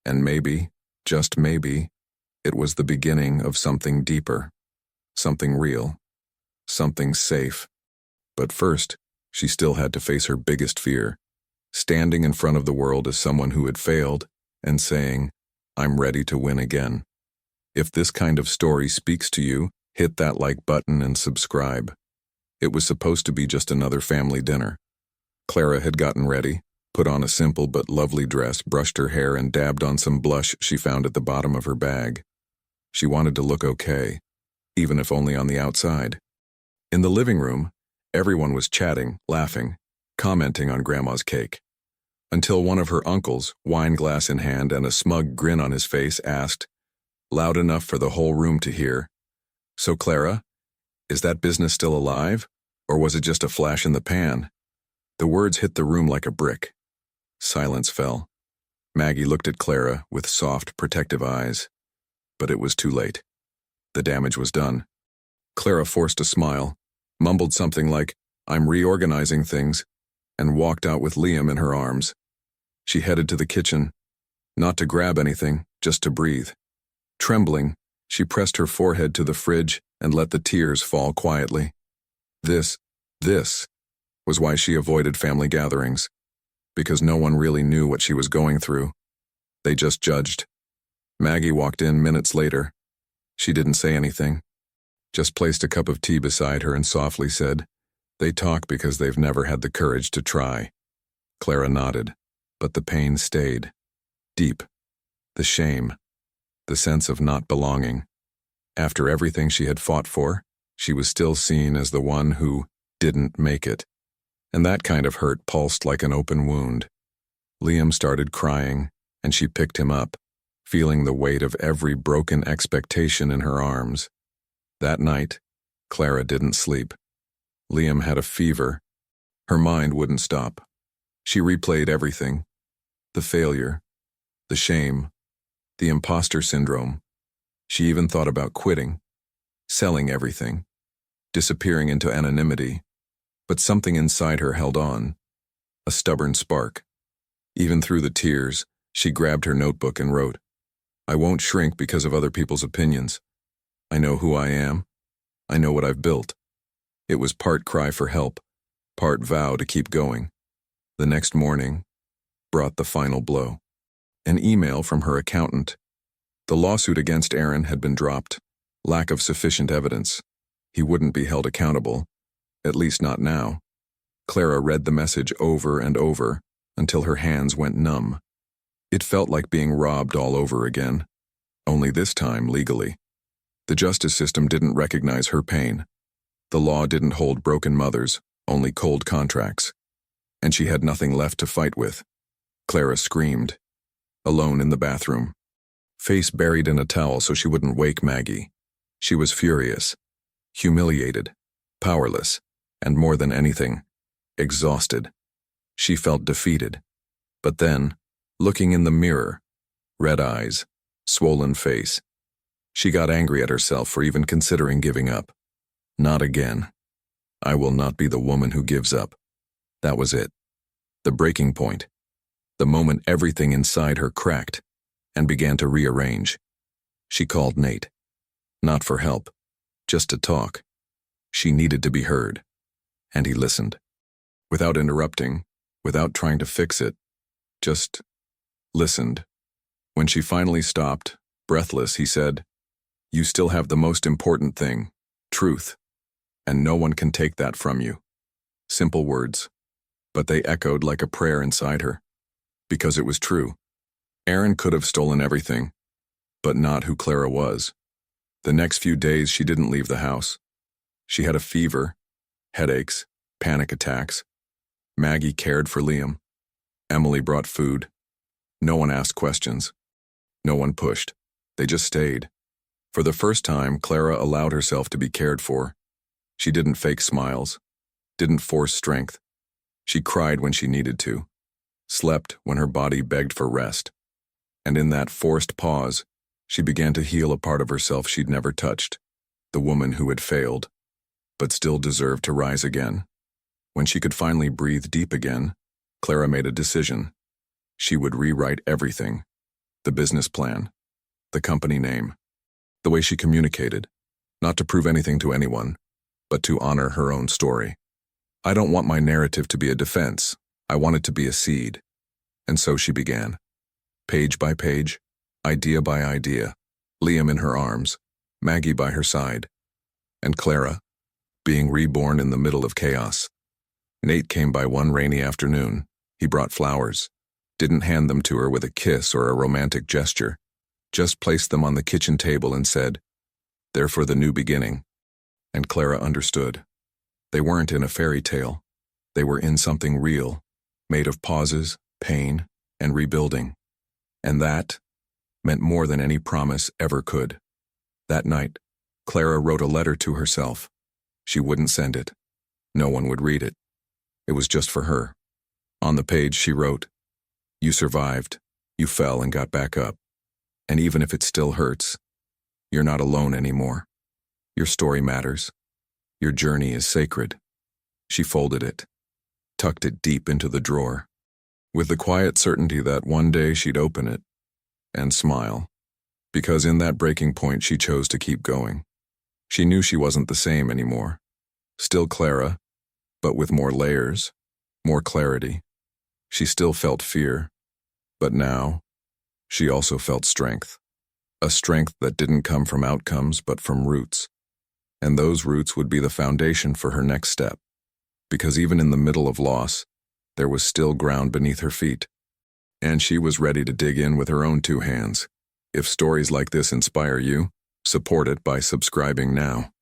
And maybe, just maybe, it was the beginning of something deeper, something real, something safe. But first, she still had to face her biggest fear, standing in front of the world as someone who had failed and saying, "I'm ready to win again." If this kind of story speaks to you, hit that like button and subscribe. It was supposed to be just another family dinner. Clara had gotten ready, put on a simple but lovely dress, brushed her hair, and dabbed on some blush she found at the bottom of her bag. She wanted to look okay, even if only on the outside. In the living room, everyone was chatting, laughing, commenting on Grandma's cake. Until one of her uncles, wine glass in hand and a smug grin on his face, asked, loud enough for the whole room to hear, "So Clara, is that business still alive, or was it just a flash in the pan?" The words hit the room like a brick. Silence fell. Maggie looked at Clara with soft, protective eyes. But it was too late. The damage was done. Clara forced a smile, mumbled something like, "I'm reorganizing things," and walked out with Liam in her arms. She headed to the kitchen, not to grab anything, just to breathe. Trembling, she pressed her forehead to the fridge and let the tears fall quietly. This was why she avoided family gatherings, because no one really knew what she was going through. They just judged. Maggie walked in minutes later. She didn't say anything, just placed a cup of tea beside her and softly said, "They talk because they've never had the courage to try." Clara nodded, but the pain stayed. Deep. The shame. The sense of not belonging. After everything she had fought for, she was still seen as the one who didn't make it. And that kind of hurt pulsed like an open wound. Liam started crying, and she picked him up, feeling the weight of every broken expectation in her arms. That night, Clara didn't sleep. Liam had a fever. Her mind wouldn't stop. She replayed everything. The failure, the shame, the imposter syndrome. She even thought about quitting, selling everything, disappearing into anonymity. But something inside her held on, a stubborn spark. Even through the tears, she grabbed her notebook and wrote, "I won't shrink because of other people's opinions. I know who I am. I know what I've built." It was part cry for help, part vow to keep going. The next morning brought the final blow. An email from her accountant. The lawsuit against Aaron had been dropped. Lack of sufficient evidence. He wouldn't be held accountable, at least not now. Clara read the message over and over until her hands went numb. It felt like being robbed all over again, only this time legally. The justice system didn't recognize her pain. The law didn't hold broken mothers, only cold contracts. And she had nothing left to fight with. Clara screamed, alone in the bathroom, face buried in a towel so she wouldn't wake Maggie. She was furious, humiliated, powerless, and more than anything, exhausted. She felt defeated. But then, looking in the mirror, red eyes, swollen face, she got angry at herself for even considering giving up. Not again. I will not be the woman who gives up. That was it. The breaking point. The moment everything inside her cracked and began to rearrange. She called Nate. Not for help, just to talk. She needed to be heard. And he listened. Without interrupting, without trying to fix it, just listened. When she finally stopped, breathless, he said, "You still have the most important thing, truth. And no one can take that from you." Simple words, but they echoed like a prayer inside her. Because it was true. Aaron could have stolen everything, but not who Clara was. The next few days she didn't leave the house. She had a fever, headaches, panic attacks. Maggie cared for Liam. Emily brought food. No one asked questions. No one pushed. They just stayed. For the first time, Clara allowed herself to be cared for. She didn't fake smiles, didn't force strength. She cried when she needed to, slept when her body begged for rest. And in that forced pause, she began to heal a part of herself she'd never touched, the woman who had failed, but still deserved to rise again. When she could finally breathe deep again, Clara made a decision. She would rewrite everything. The business plan, the company name, the way she communicated, not to prove anything to anyone, but to honor her own story. I don't want my narrative to be a defense. I want it to be a seed. And so she began. Page by page, idea by idea, Liam in her arms, Maggie by her side, and Clara, being reborn in the middle of chaos. Nate came by one rainy afternoon. He brought flowers, didn't hand them to her with a kiss or a romantic gesture, just placed them on the kitchen table and said, "They're for the new beginning." And Clara understood. They weren't in a fairy tale. They were in something real, made of pauses, pain, and rebuilding. And that meant more than any promise ever could. That night, Clara wrote a letter to herself. She wouldn't send it. No one would read it. It was just for her. On the page she wrote, "You survived. You fell and got back up. And even if it still hurts, you're not alone anymore. Your story matters. Your journey is sacred." She folded it, tucked it deep into the drawer, with the quiet certainty that one day she'd open it and smile, because in that breaking point she chose to keep going. She knew she wasn't the same anymore. Still Clara, but with more layers, more clarity. She still felt fear, but now she also felt strength. A strength that didn't come from outcomes but from roots. And those roots would be the foundation for her next step. Because even in the middle of loss, there was still ground beneath her feet. And she was ready to dig in with her own two hands. If stories like this inspire you, support it by subscribing now.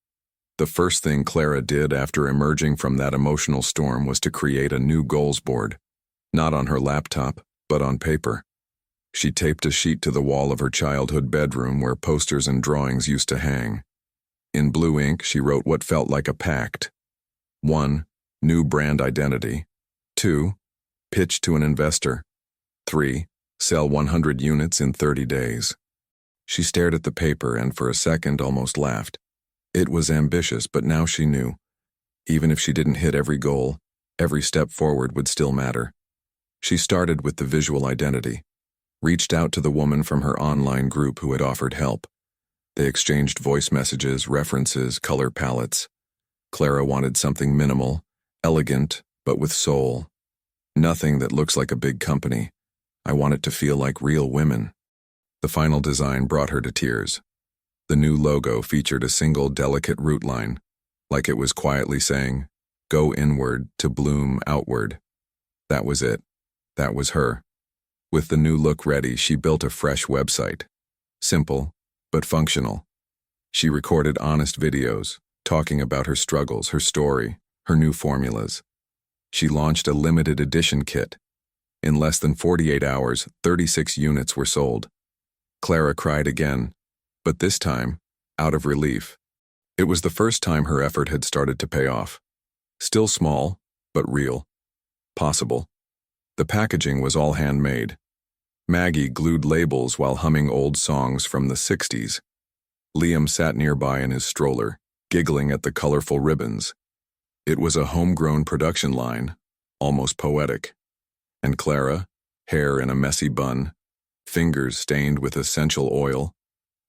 The first thing Clara did after emerging from that emotional storm was to create a new goals board. Not on her laptop, but on paper. She taped a sheet to the wall of her childhood bedroom where posters and drawings used to hang. In blue ink, she wrote what felt like a pact. 1. New brand identity. 2. Pitch to an investor. 3. Sell 100 units in 30 days. She stared at the paper and for a second almost laughed. It was ambitious, but now she knew. Even if she didn't hit every goal, every step forward would still matter. She started with the visual identity. Reached out to the woman from her online group who had offered help. They exchanged voice messages, references, color palettes. Clara wanted something minimal, elegant, but with soul. Nothing that looks like a big company. I want it to feel like real women. The final design brought her to tears. The new logo featured a single delicate root line, like it was quietly saying, "Go inward to bloom outward." That was it. That was her. With the new look ready, she built a fresh website. Simple, but functional. She recorded honest videos, talking about her struggles, her story, her new formulas. She launched a limited edition kit. In less than 48 hours, 36 units were sold. Clara cried again, but this time, out of relief. It was the first time her effort had started to pay off. Still small, but real. Possible. The packaging was all handmade. Maggie glued labels while humming old songs from the 60s. Liam sat nearby in his stroller, giggling at the colorful ribbons. It was a homegrown production line, almost poetic. And Clara, hair in a messy bun, fingers stained with essential oil,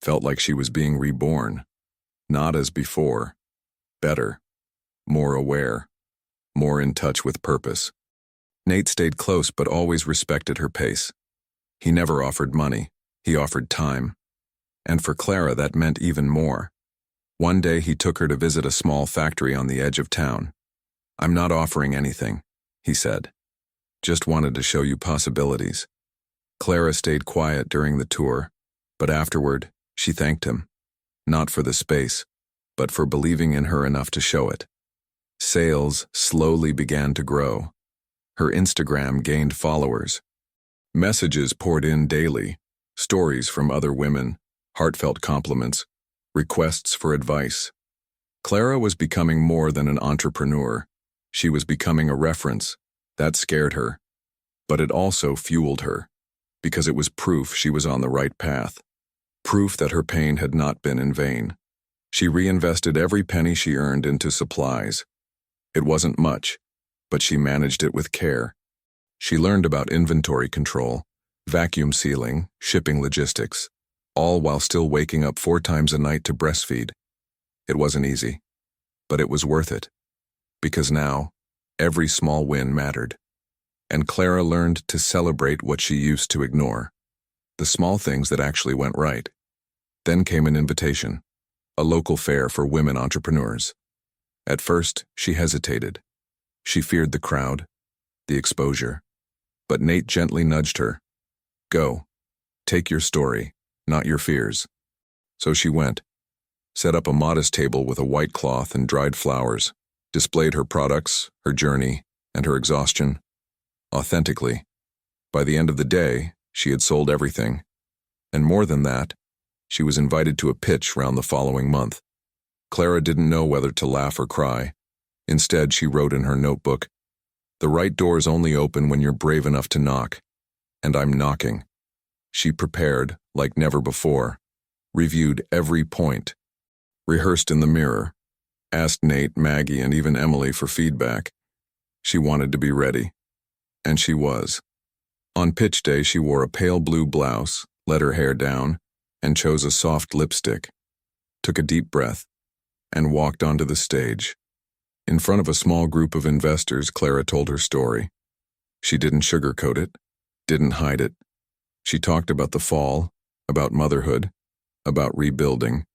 felt like she was being reborn. Not as before. Better. More aware. More in touch with purpose. Nate stayed close but always respected her pace. He never offered money. He offered time. And for Clara, that meant even more. One day he took her to visit a small factory on the edge of town. "I'm not offering anything," he said. "Just wanted to show you possibilities." Clara stayed quiet during the tour, but afterward, she thanked him. Not for the space, but for believing in her enough to show it. Sales slowly began to grow. Her Instagram gained followers. Messages poured in daily, stories from other women, heartfelt compliments, requests for advice. Clara was becoming more than an entrepreneur. She was becoming a reference. That scared her. But it also fueled her, because it was proof she was on the right path. Proof that her pain had not been in vain. She reinvested every penny she earned into supplies. It wasn't much, but she managed it with care. She learned about inventory control, vacuum sealing, shipping logistics, all while still waking up 4 times a night to breastfeed. It wasn't easy, but it was worth it. Because now, every small win mattered. And Clara learned to celebrate what she used to ignore. The small things that actually went right. Then came an invitation, a local fair for women entrepreneurs. At first, she hesitated. She feared the crowd, the exposure. But Nate gently nudged her. "Go. Take your story, not your fears." So she went, set up a modest table with a white cloth and dried flowers, displayed her products, her journey, and her exhaustion. Authentically. By the end of the day, she had sold everything. And more than that, she was invited to a pitch round the following month. Clara didn't know whether to laugh or cry. Instead, she wrote in her notebook, "The right doors only open when you're brave enough to knock. And I'm knocking." She prepared, like never before, reviewed every point, rehearsed in the mirror, asked Nate, Maggie, and even Emily for feedback. She wanted to be ready. And she was. On pitch day, she wore a pale blue blouse, let her hair down, and chose a soft lipstick, took a deep breath, and walked onto the stage. In front of a small group of investors, Clara told her story. She didn't sugarcoat it, didn't hide it. She talked about the fall, about motherhood, about rebuilding.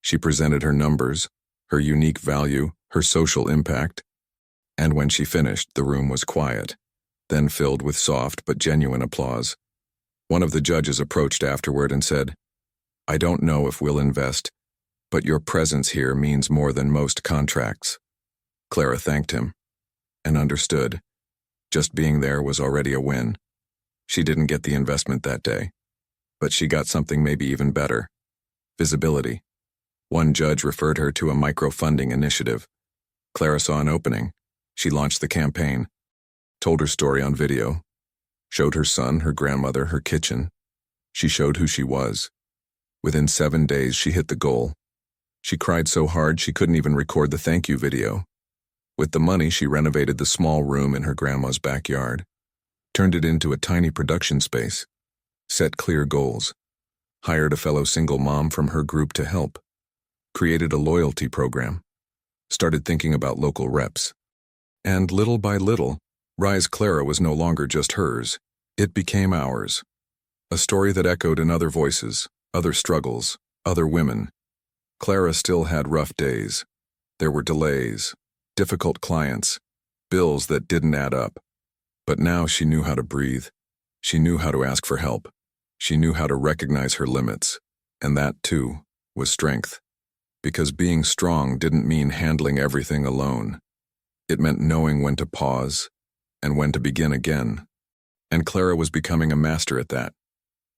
She presented her numbers, her unique value, her social impact. And when she finished, the room was quiet, then filled with soft but genuine applause. One of the judges approached afterward and said, "I don't know if we'll invest, but your presence here means more than most contracts." Clara thanked him and understood. Just being there was already a win. She didn't get the investment that day, but she got something maybe even better. Visibility. One judge referred her to a micro-funding initiative. Clara saw an opening. She launched the campaign, told her story on video, showed her son, her grandmother, her kitchen. She showed who she was. Within 7 days, she hit the goal. She cried so hard she couldn't even record the thank you video. With the money, she renovated the small room in her grandma's backyard, turned it into a tiny production space, set clear goals, hired a fellow single mom from her group to help, created a loyalty program, started thinking about local reps. And little by little, Rise Clara was no longer just hers. It became ours. A story that echoed in other voices, other struggles, other women, Clara still had rough days. There were delays, difficult clients, bills that didn't add up. But now she knew how to breathe. She knew how to ask for help. She knew how to recognize her limits. And that, too, was strength. Because being strong didn't mean handling everything alone. It meant knowing when to pause and when to begin again. And Clara was becoming a master at that.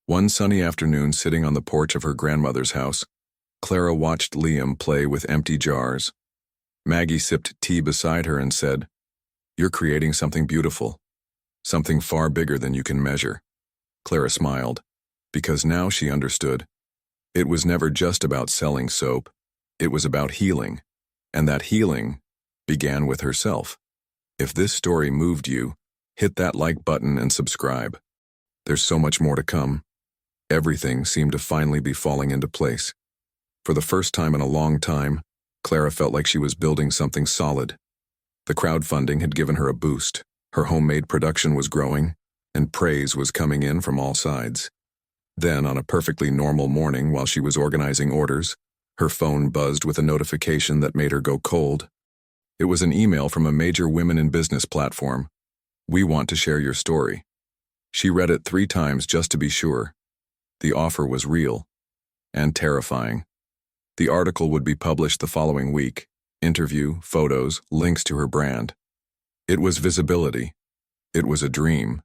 One sunny afternoon, sitting on the porch of her grandmother's house, Clara watched Liam play with empty jars. Maggie sipped tea beside her and said, "You're creating something beautiful, something far bigger than you can measure." Clara smiled, because now she understood. It was never just about selling soap. It was about healing, and that healing began with herself. If this story moved you, hit that like button and subscribe. There's so much more to come. Everything seemed to finally be falling into place. For the first time in a long time, Clara felt like she was building something solid. The crowdfunding had given her a boost, her homemade production was growing, and praise was coming in from all sides. Then, on a perfectly normal morning while she was organizing orders, her phone buzzed with a notification that made her go cold. It was an email from a major women in business platform. "We want to share your story." She read it 3 times just to be sure. The offer was real and terrifying. The article would be published the following week. Interview, photos, links to her brand. It was visibility. It was a dream.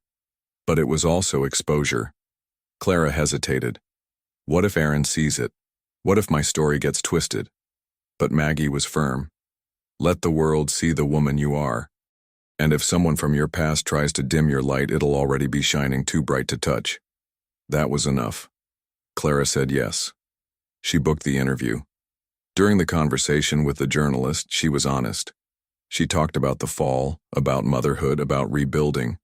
But it was also exposure. Clara hesitated. What if Aaron sees it? What if my story gets twisted? But Maggie was firm. Let the world see the woman you are. And if someone from your past tries to dim your light, it'll already be shining too bright to touch. That was enough. Clara said yes. She booked the interview. During the conversation with the journalist, she was honest. She talked about the fall, about motherhood, about rebuilding.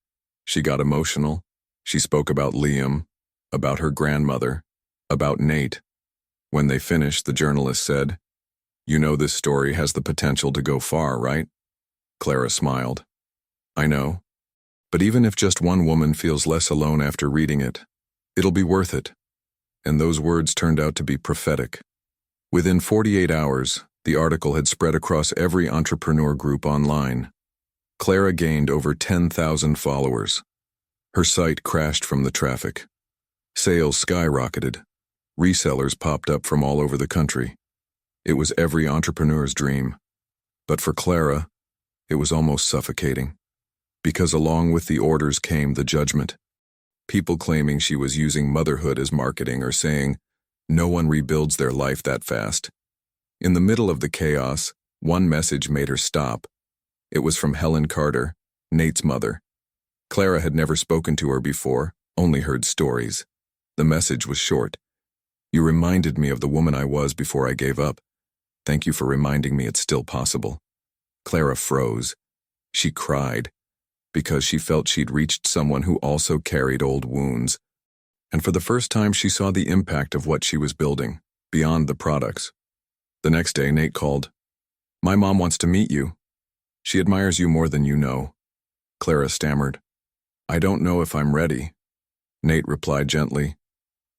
She got emotional. She spoke about Liam, about her grandmother, about Nate. When they finished, the journalist said, "You know this story has the potential to go far, right?" Clara smiled. "I know. But even if just one woman feels less alone after reading it, it'll be worth it." And those words turned out to be prophetic. Within 48 hours, the article had spread across every entrepreneur group online. Clara gained over 10,000 followers. Her site crashed from the traffic. Sales skyrocketed. Resellers popped up from all over the country. It was every entrepreneur's dream. But for Clara, it was almost suffocating. Because along with the orders came the judgment. People claiming she was using motherhood as marketing or saying, "No one rebuilds their life that fast." In the middle of the chaos, one message made her stop. It was from Helen Carter, Nate's mother. Clara had never spoken to her before, only heard stories. The message was short. "You reminded me of the woman I was before I gave up. Thank you for reminding me it's still possible." Clara froze. She cried, because she felt she'd reached someone who also carried old wounds. And for the first time, she saw the impact of what she was building, beyond the products. The next day, Nate called. "My mom wants to meet you. She admires you more than you know." Clara stammered. "I don't know if I'm ready." Nate replied gently,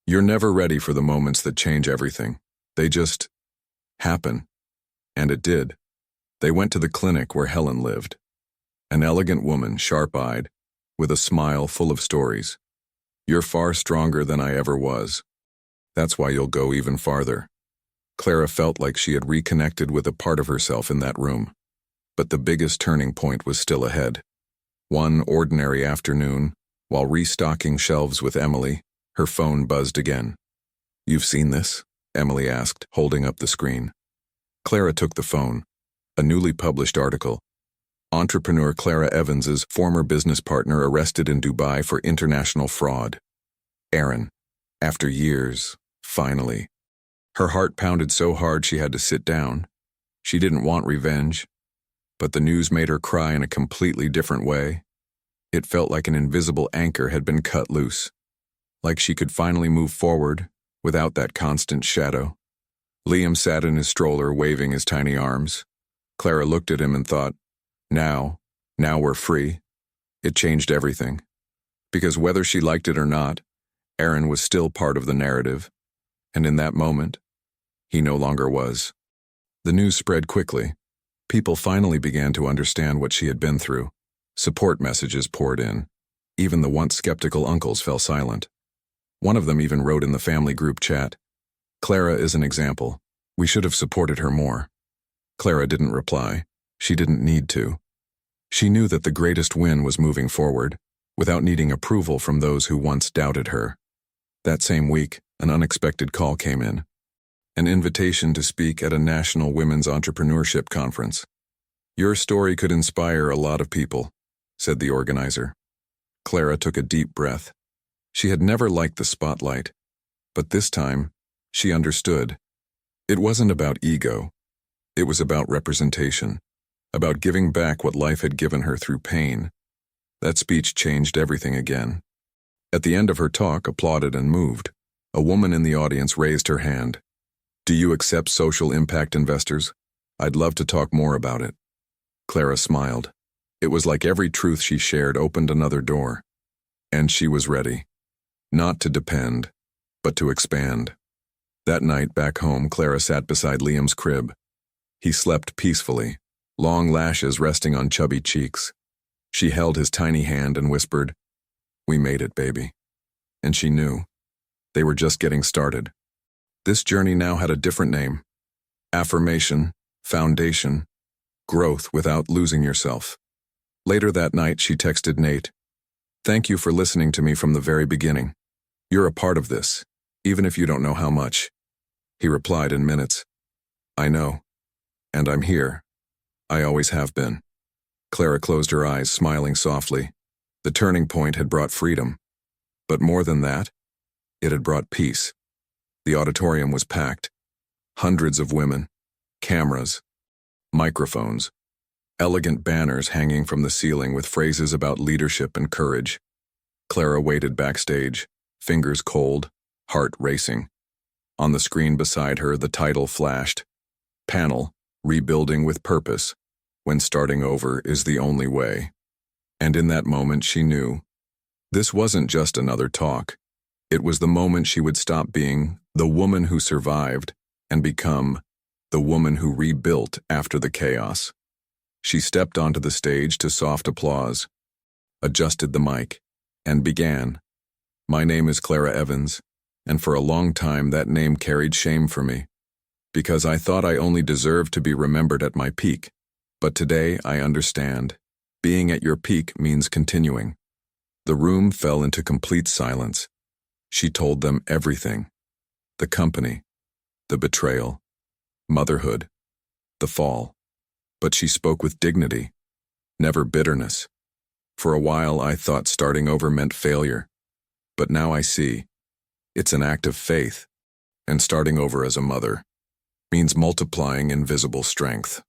"You're never ready for the moments that change everything. They just happen." And it did. They went to the clinic where Helen lived. An elegant woman, sharp-eyed, with a smile full of stories. "You're far stronger than I ever was. That's why you'll go even farther." Clara felt like she had reconnected with a part of herself in that room. But the biggest turning point was still ahead. One ordinary afternoon, while restocking shelves with Emily, her phone buzzed again. "You've seen this?" Emily asked, holding up the screen. Clara took the phone. A newly published article. Entrepreneur Clara Evans's former business partner arrested in Dubai for international fraud. Aaron. After years, finally. Her heart pounded so hard she had to sit down. She didn't want revenge. But the news made her cry in a completely different way. It felt like an invisible anchor had been cut loose. Like she could finally move forward without that constant shadow. Liam sat in his stroller, waving his tiny arms. Clara looked at him and thought, now we're free. It changed everything. Because whether she liked it or not, Aaron was still part of the narrative. And in that moment, He no longer was. The news spread quickly. People finally began to understand what she had been through. Support messages poured in. Even the once skeptical uncles fell silent. One of them even wrote in the family group chat, "Clara is an example. We should have supported her more." Clara didn't reply. She didn't need to. She knew that the greatest win was moving forward, without needing approval from those who once doubted her. That same week, an unexpected call came in. An invitation to speak at a national women's entrepreneurship conference. "Your story could inspire a lot of people," said the organizer. Clara took a deep breath. She had never liked the spotlight, but this time, she understood. It wasn't about ego. It was about representation, about giving back what life had given her through pain. That speech changed everything again. At the end of her talk, applauded and moved, a woman in the audience raised her hand. "Do you accept social impact investors? I'd love to talk more about it." Clara smiled. It was like every truth she shared opened another door. And she was ready. Not to depend, but to expand. That night back home, Clara sat beside Liam's crib. He slept peacefully, long lashes resting on chubby cheeks. She held his tiny hand and whispered, "We made it, baby." And she knew. They were just getting started. This journey now had a different name. Affirmation, foundation, growth without losing yourself. Later that night, she texted Nate, "Thank you for listening to me from the very beginning. You're a part of this, even if you don't know how much." He replied in minutes, "I know, and I'm here. I always have been." Clara closed her eyes, smiling softly. The turning point had brought freedom. But more than that, it had brought peace. The auditorium was packed. Hundreds of women, cameras, microphones, elegant banners hanging from the ceiling with phrases about leadership and courage. Clara waited backstage, fingers cold, heart racing. On the screen beside her, the title flashed, "Panel, Rebuilding with Purpose, When Starting Over is the Only Way." And in that moment, she knew. This wasn't just another talk. It was the moment she would stop being the woman who survived and become the woman who rebuilt after the chaos. She stepped onto the stage to soft applause, adjusted the mic, and began. "My name is Clara Evans, and for a long time that name carried shame for me, because I thought I only deserved to be remembered at my peak. But today I understand. Being at your peak means continuing." The room fell into complete silence. She told them everything. The company, the betrayal, motherhood, the fall. But she spoke with dignity, never bitterness. For a while I thought starting over meant failure. But now I see. It's an act of faith. And starting over as a mother means multiplying invisible strength.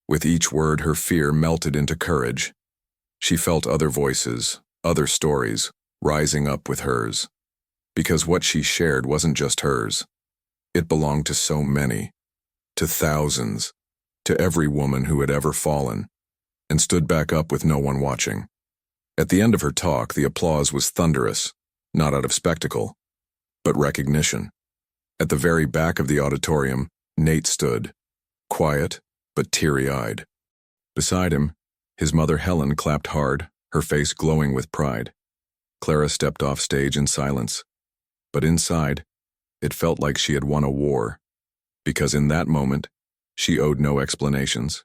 With each word, her fear melted into courage. She felt other voices, other stories, rising up with hers. Because what she shared wasn't just hers. It belonged to so many, to thousands, to every woman who had ever fallen, and stood back up with no one watching. At the end of her talk, the applause was thunderous, not out of spectacle, but recognition. At the very back of the auditorium, Nate stood, quiet but teary-eyed. Beside him, his mother Helen clapped hard, her face glowing with pride. Clara stepped off stage in silence. But inside, it felt like she had won a war, because in that moment, she owed no explanations,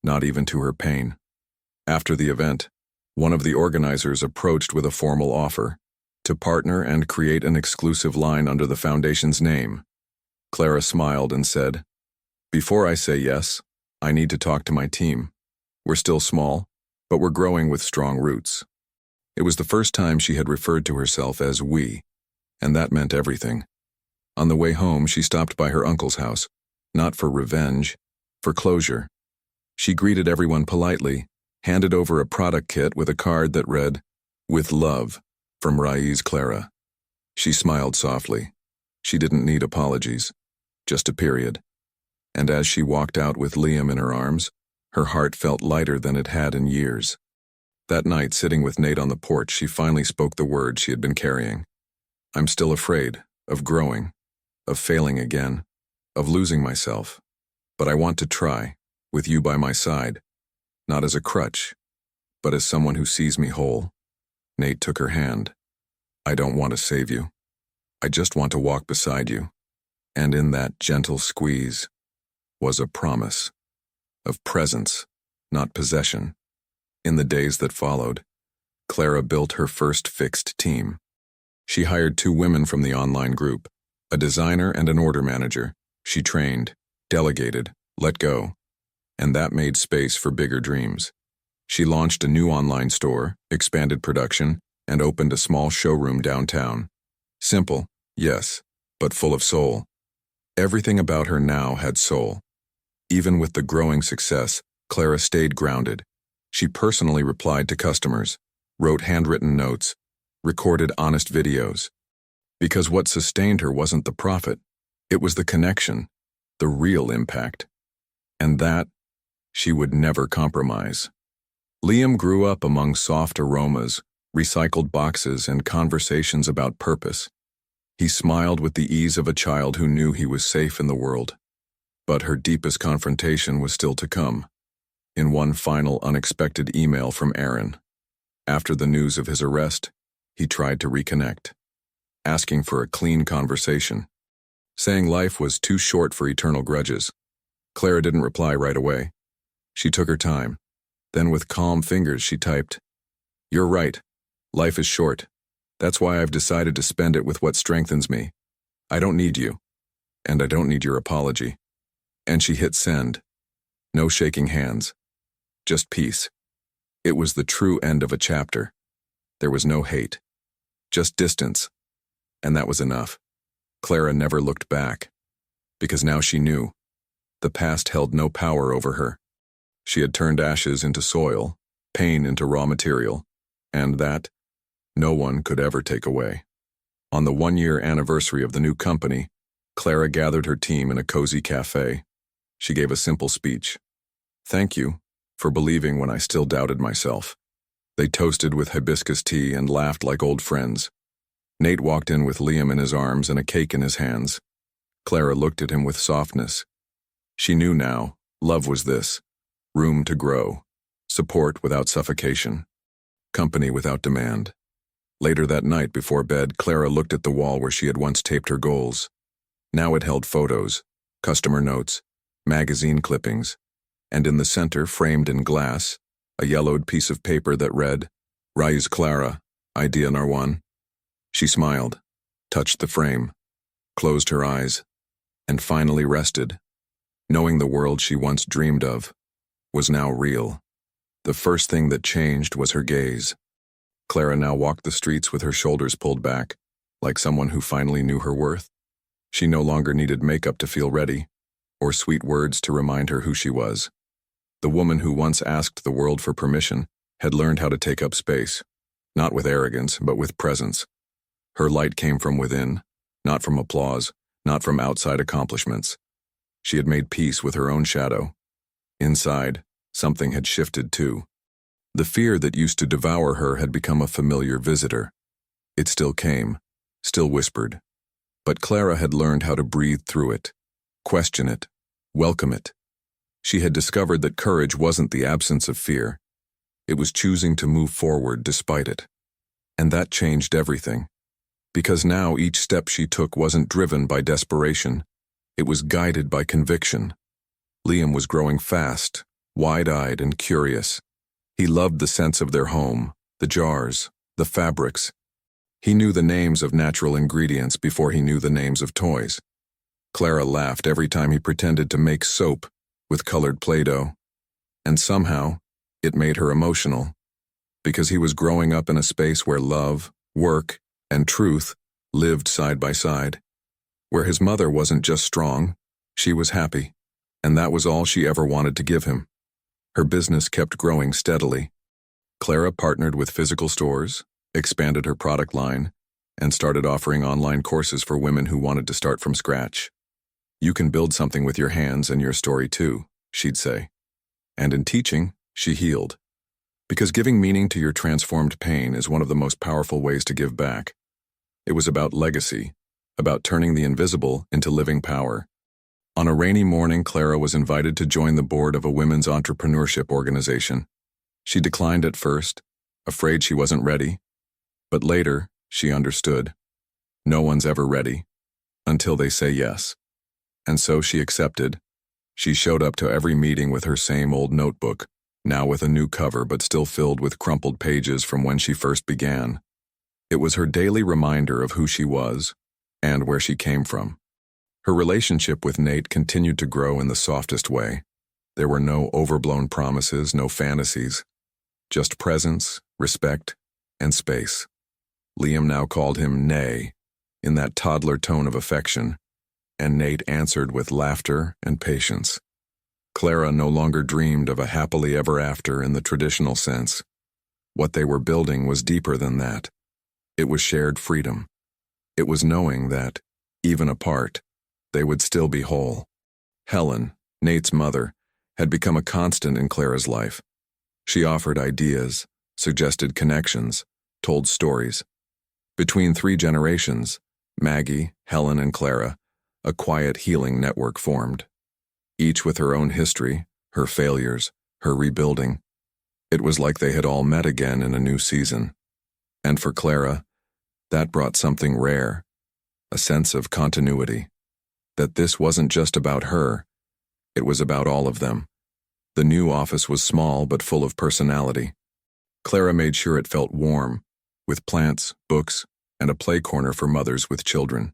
not even to her pain. After the event, one of the organizers approached with a formal offer to partner and create an exclusive line under the foundation's name. Clara smiled and said, "Before I say yes, I need to talk to my team. We're still small, but we're growing with strong roots." It was the first time she had referred to herself as we, and that meant everything. On the way home, she stopped by her uncle's house, not for revenge, for closure. She greeted everyone politely, handed over a product kit with a card that read, "With love, from Raiz Clara." She smiled softly. She didn't need apologies, just a period. And as she walked out with Liam in her arms, her heart felt lighter than it had in years. That night, sitting with Nate on the porch, she finally spoke the words she had been carrying. "I'm still afraid of growing, of failing again, of losing myself. But I want to try, with you by my side, not as a crutch, but as someone who sees me whole. Nate took her hand. I don't want to save you. I just want to walk beside you. And in that gentle squeeze was a promise of presence, not possession. In the days that followed, Clara built her first fixed team. She hired 2 women from the online group, a designer and an order manager. She trained, delegated, let go, and that made space for bigger dreams. She launched a new online store, expanded production, and opened a small showroom downtown. Simple, yes, but full of soul. Everything about her now had soul. Even with the growing success, Clara stayed grounded. She personally replied to customers, wrote handwritten notes, recorded honest videos. Because what sustained her wasn't the profit, it was the connection, the real impact. And that, she would never compromise. Liam grew up among soft aromas, recycled boxes, and conversations about purpose. He smiled with the ease of a child who knew he was safe in the world. But her deepest confrontation was still to come. In one final unexpected email from Aaron. After the news of his arrest, he tried to reconnect, asking for a clean conversation, saying life was too short for eternal grudges. Clara didn't reply right away. She took her time. Then with calm fingers she typed, "You're right. Life is short. That's why I've decided to spend it with what strengthens me. I don't need you. And I don't need your apology." And she hit send. No shaking hands. Just peace. It was the true end of a chapter. There was no hate. Just distance. And that was enough. Clara never looked back. Because now she knew. The past held no power over her. She had turned ashes into soil, pain into raw material, and that no one could ever take away. On the 1-year anniversary of the new company, Clara gathered her team in a cozy cafe. She gave a simple speech. "Thank you for believing when I still doubted myself." They toasted with hibiscus tea and laughed like old friends. Nate walked in with Liam in his arms and a cake in his hands. Clara looked at him with softness. She knew now, love was this. Room to grow. Support without suffocation. Company without demand. Later that night before bed, Clara looked at the wall where she had once taped her goals. Now it held photos, customer notes, magazine clippings, and in the center, framed in glass, a yellowed piece of paper that read, "Rise Clara, Idea Nar1." She smiled, touched the frame, closed her eyes, and finally rested, knowing the world she once dreamed of was now real. The first thing that changed was her gaze. Clara now walked the streets with her shoulders pulled back, like someone who finally knew her worth. She no longer needed makeup to feel ready, or sweet words to remind her who she was. The woman who once asked the world for permission had learned how to take up space, not with arrogance, but with presence. Her light came from within, not from applause, not from outside accomplishments. She had made peace with her own shadow. Inside, something had shifted too. The fear that used to devour her had become a familiar visitor. It still came, still whispered. But Clara had learned how to breathe through it, question it, welcome it. She had discovered that courage wasn't the absence of fear. It was choosing to move forward despite it. And that changed everything. Because now each step she took wasn't driven by desperation. It was guided by conviction. Liam was growing fast, wide-eyed and curious. He loved the sense of their home, the jars, the fabrics. He knew the names of natural ingredients before he knew the names of toys. Clara laughed every time he pretended to make soap with colored Play-Doh. And somehow, it made her emotional. Because he was growing up in a space where love, work, and truth lived side by side. Where his mother wasn't just strong, she was happy. And that was all she ever wanted to give him. Her business kept growing steadily. Clara partnered with physical stores, expanded her product line, and started offering online courses for women who wanted to start from scratch. "You can build something with your hands and your story too," she'd say. And in teaching, she healed. Because giving meaning to your transformed pain is one of the most powerful ways to give back. It was about legacy, about turning the invisible into living power. On a rainy morning, Clara was invited to join the board of a women's entrepreneurship organization. She declined at first, afraid she wasn't ready. But later, she understood. No one's ever ready, until they say yes. And so she accepted. She showed up to every meeting with her same old notebook, now with a new cover but still filled with crumpled pages from when she first began. It was her daily reminder of who she was and where she came from. Her relationship with Nate continued to grow in the softest way. There were no overblown promises, no fantasies, just presence, respect, and space. Liam now called him Nay, in that toddler tone of affection, and Nate answered with laughter and patience. Clara no longer dreamed of a happily ever after in the traditional sense. What they were building was deeper than that. It was shared freedom. It was knowing that, even apart, they would still be whole. Helen, Nate's mother, had become a constant in Clara's life. She offered ideas, suggested connections, told stories. Between 3 generations, Maggie, Helen, and Clara, a quiet healing network formed. Each with her own history, her failures, her rebuilding. It was like they had all met again in a new season. And for Clara, that brought something rare, a sense of continuity. That this wasn't just about her, it was about all of them. The new office was small but full of personality. Clara made sure it felt warm, with plants, books, and a play corner for mothers with children.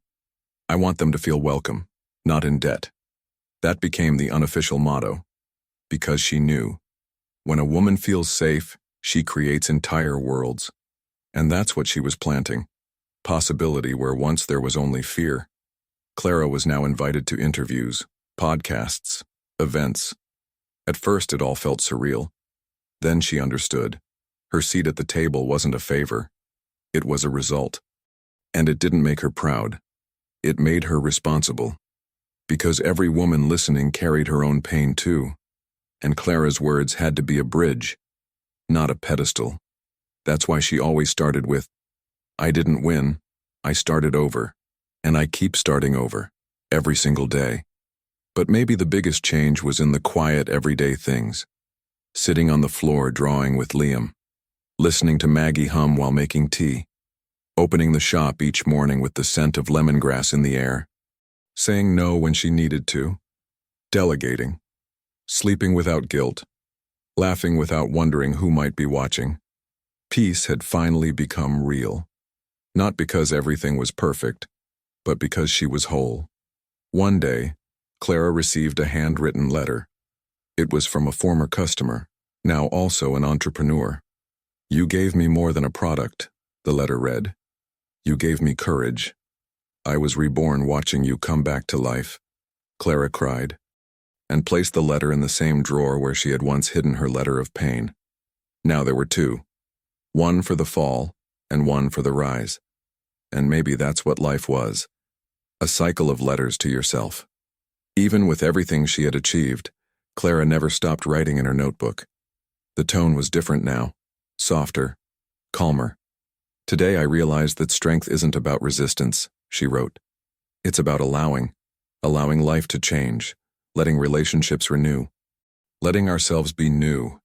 I want them to feel welcome, not in debt. That became the unofficial motto, because she knew. When a woman feels safe, she creates entire worlds. And that's what she was planting. Possibility where once there was only fear. Clara was now invited to interviews, podcasts, events. At first it all felt surreal. Then she understood. Her seat at the table wasn't a favor. It was a result. And it didn't make her proud. It made her responsible. Because every woman listening carried her own pain too. And Clara's words had to be a bridge, not a pedestal. That's why she always started with, I didn't win, I started over. And I keep starting over, every single day. But maybe the biggest change was in the quiet everyday things. Sitting on the floor drawing with Liam. Listening to Maggie hum while making tea. Opening the shop each morning with the scent of lemongrass in the air. Saying no when she needed to. Delegating. Sleeping without guilt. Laughing without wondering who might be watching. Peace had finally become real. Not because everything was perfect, but because she was whole. One day, Clara received a handwritten letter. It was from a former customer, now also an entrepreneur. You gave me more than a product, the letter read. You gave me courage. I was reborn watching you come back to life, Clara cried, and placed the letter in the same drawer where she had once hidden her letter of pain. Now there were 2, one for the fall and one for the rise. And maybe that's what life was, a cycle of letters to yourself. Even with everything she had achieved, Clara never stopped writing in her notebook. The tone was different now, softer, calmer. Today I realized that strength isn't about resistance, she wrote. It's about allowing life to change, letting relationships renew, letting ourselves be new,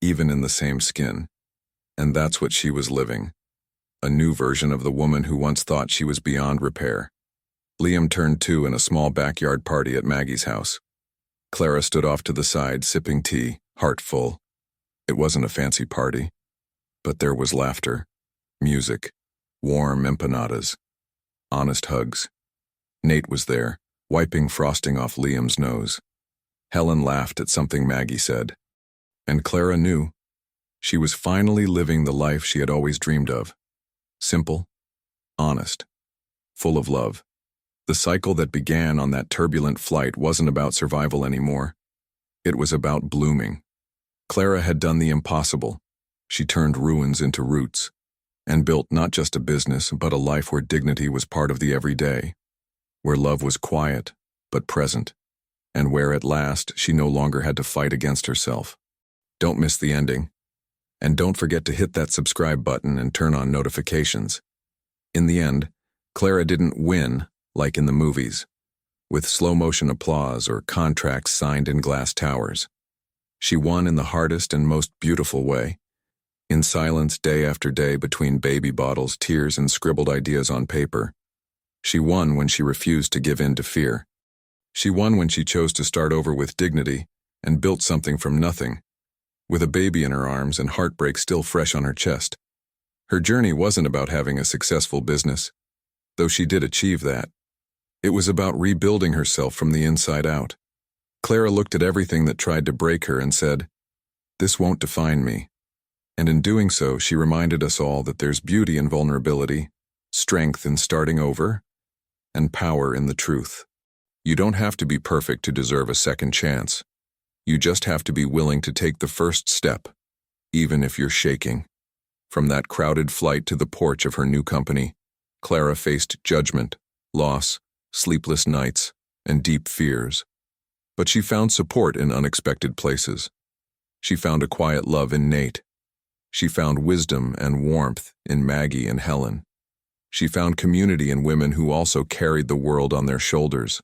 even in the same skin. And that's what she was living. A new version of the woman who once thought she was beyond repair. Liam turned 2 in a small backyard party at Maggie's house. Clara stood off to the side, sipping tea, heart full. It wasn't a fancy party, but there was laughter, music, warm empanadas, honest hugs. Nate was there, wiping frosting off Liam's nose. Helen laughed at something Maggie said. And Clara knew. She was finally living the life she had always dreamed of. Simple, honest, full of love. The cycle that began on that turbulent flight wasn't about survival anymore. It was about blooming. Clara had done the impossible. She turned ruins into roots, and built not just a business, but a life where dignity was part of the everyday, where love was quiet, but present, and where at last she no longer had to fight against herself. Don't miss the ending. And don't forget to hit that subscribe button and turn on notifications. In the end, Clara didn't win like in the movies, with slow-motion applause or contracts signed in glass towers. She won in the hardest and most beautiful way, in silence day after day between baby bottles, tears, and scribbled ideas on paper. She won when she refused to give in to fear. She won when she chose to start over with dignity and built something from nothing, with a baby in her arms and heartbreak still fresh on her chest. Her journey wasn't about having a successful business, though she did achieve that. It was about rebuilding herself from the inside out. Clara looked at everything that tried to break her and said, "This won't define me." And in doing so, she reminded us all that there's beauty in vulnerability, strength in starting over, and power in the truth. You don't have to be perfect to deserve a second chance. You just have to be willing to take the first step, even if you're shaking. From that crowded flight to the porch of her new company, Clara faced judgment, loss, sleepless nights, and deep fears. But she found support in unexpected places. She found a quiet love in Nate. She found wisdom and warmth in Maggie and Helen. She found community in women who also carried the world on their shoulders.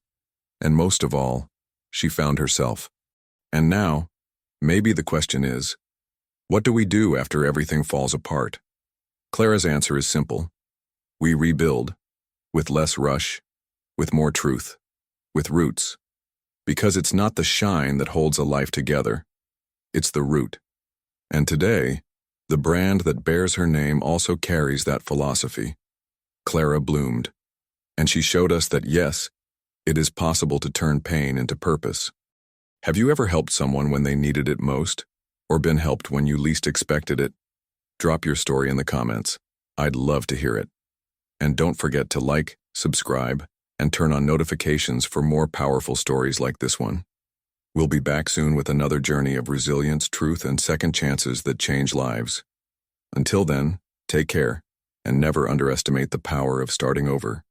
And most of all, she found herself. And now, maybe the question is, what do we do after everything falls apart? Clara's answer is simple. We rebuild, with less rush, with more truth, with roots. Because it's not the shine that holds a life together, it's the root. And today, the brand that bears her name also carries that philosophy. Clara bloomed, and she showed us that yes, it is possible to turn pain into purpose. Have you ever helped someone when they needed it most, or been helped when you least expected it? Drop your story in the comments. I'd love to hear it. And don't forget to like, subscribe, and turn on notifications for more powerful stories like this one. We'll be back soon with another journey of resilience, truth, and second chances that change lives. Until then, take care, and never underestimate the power of starting over.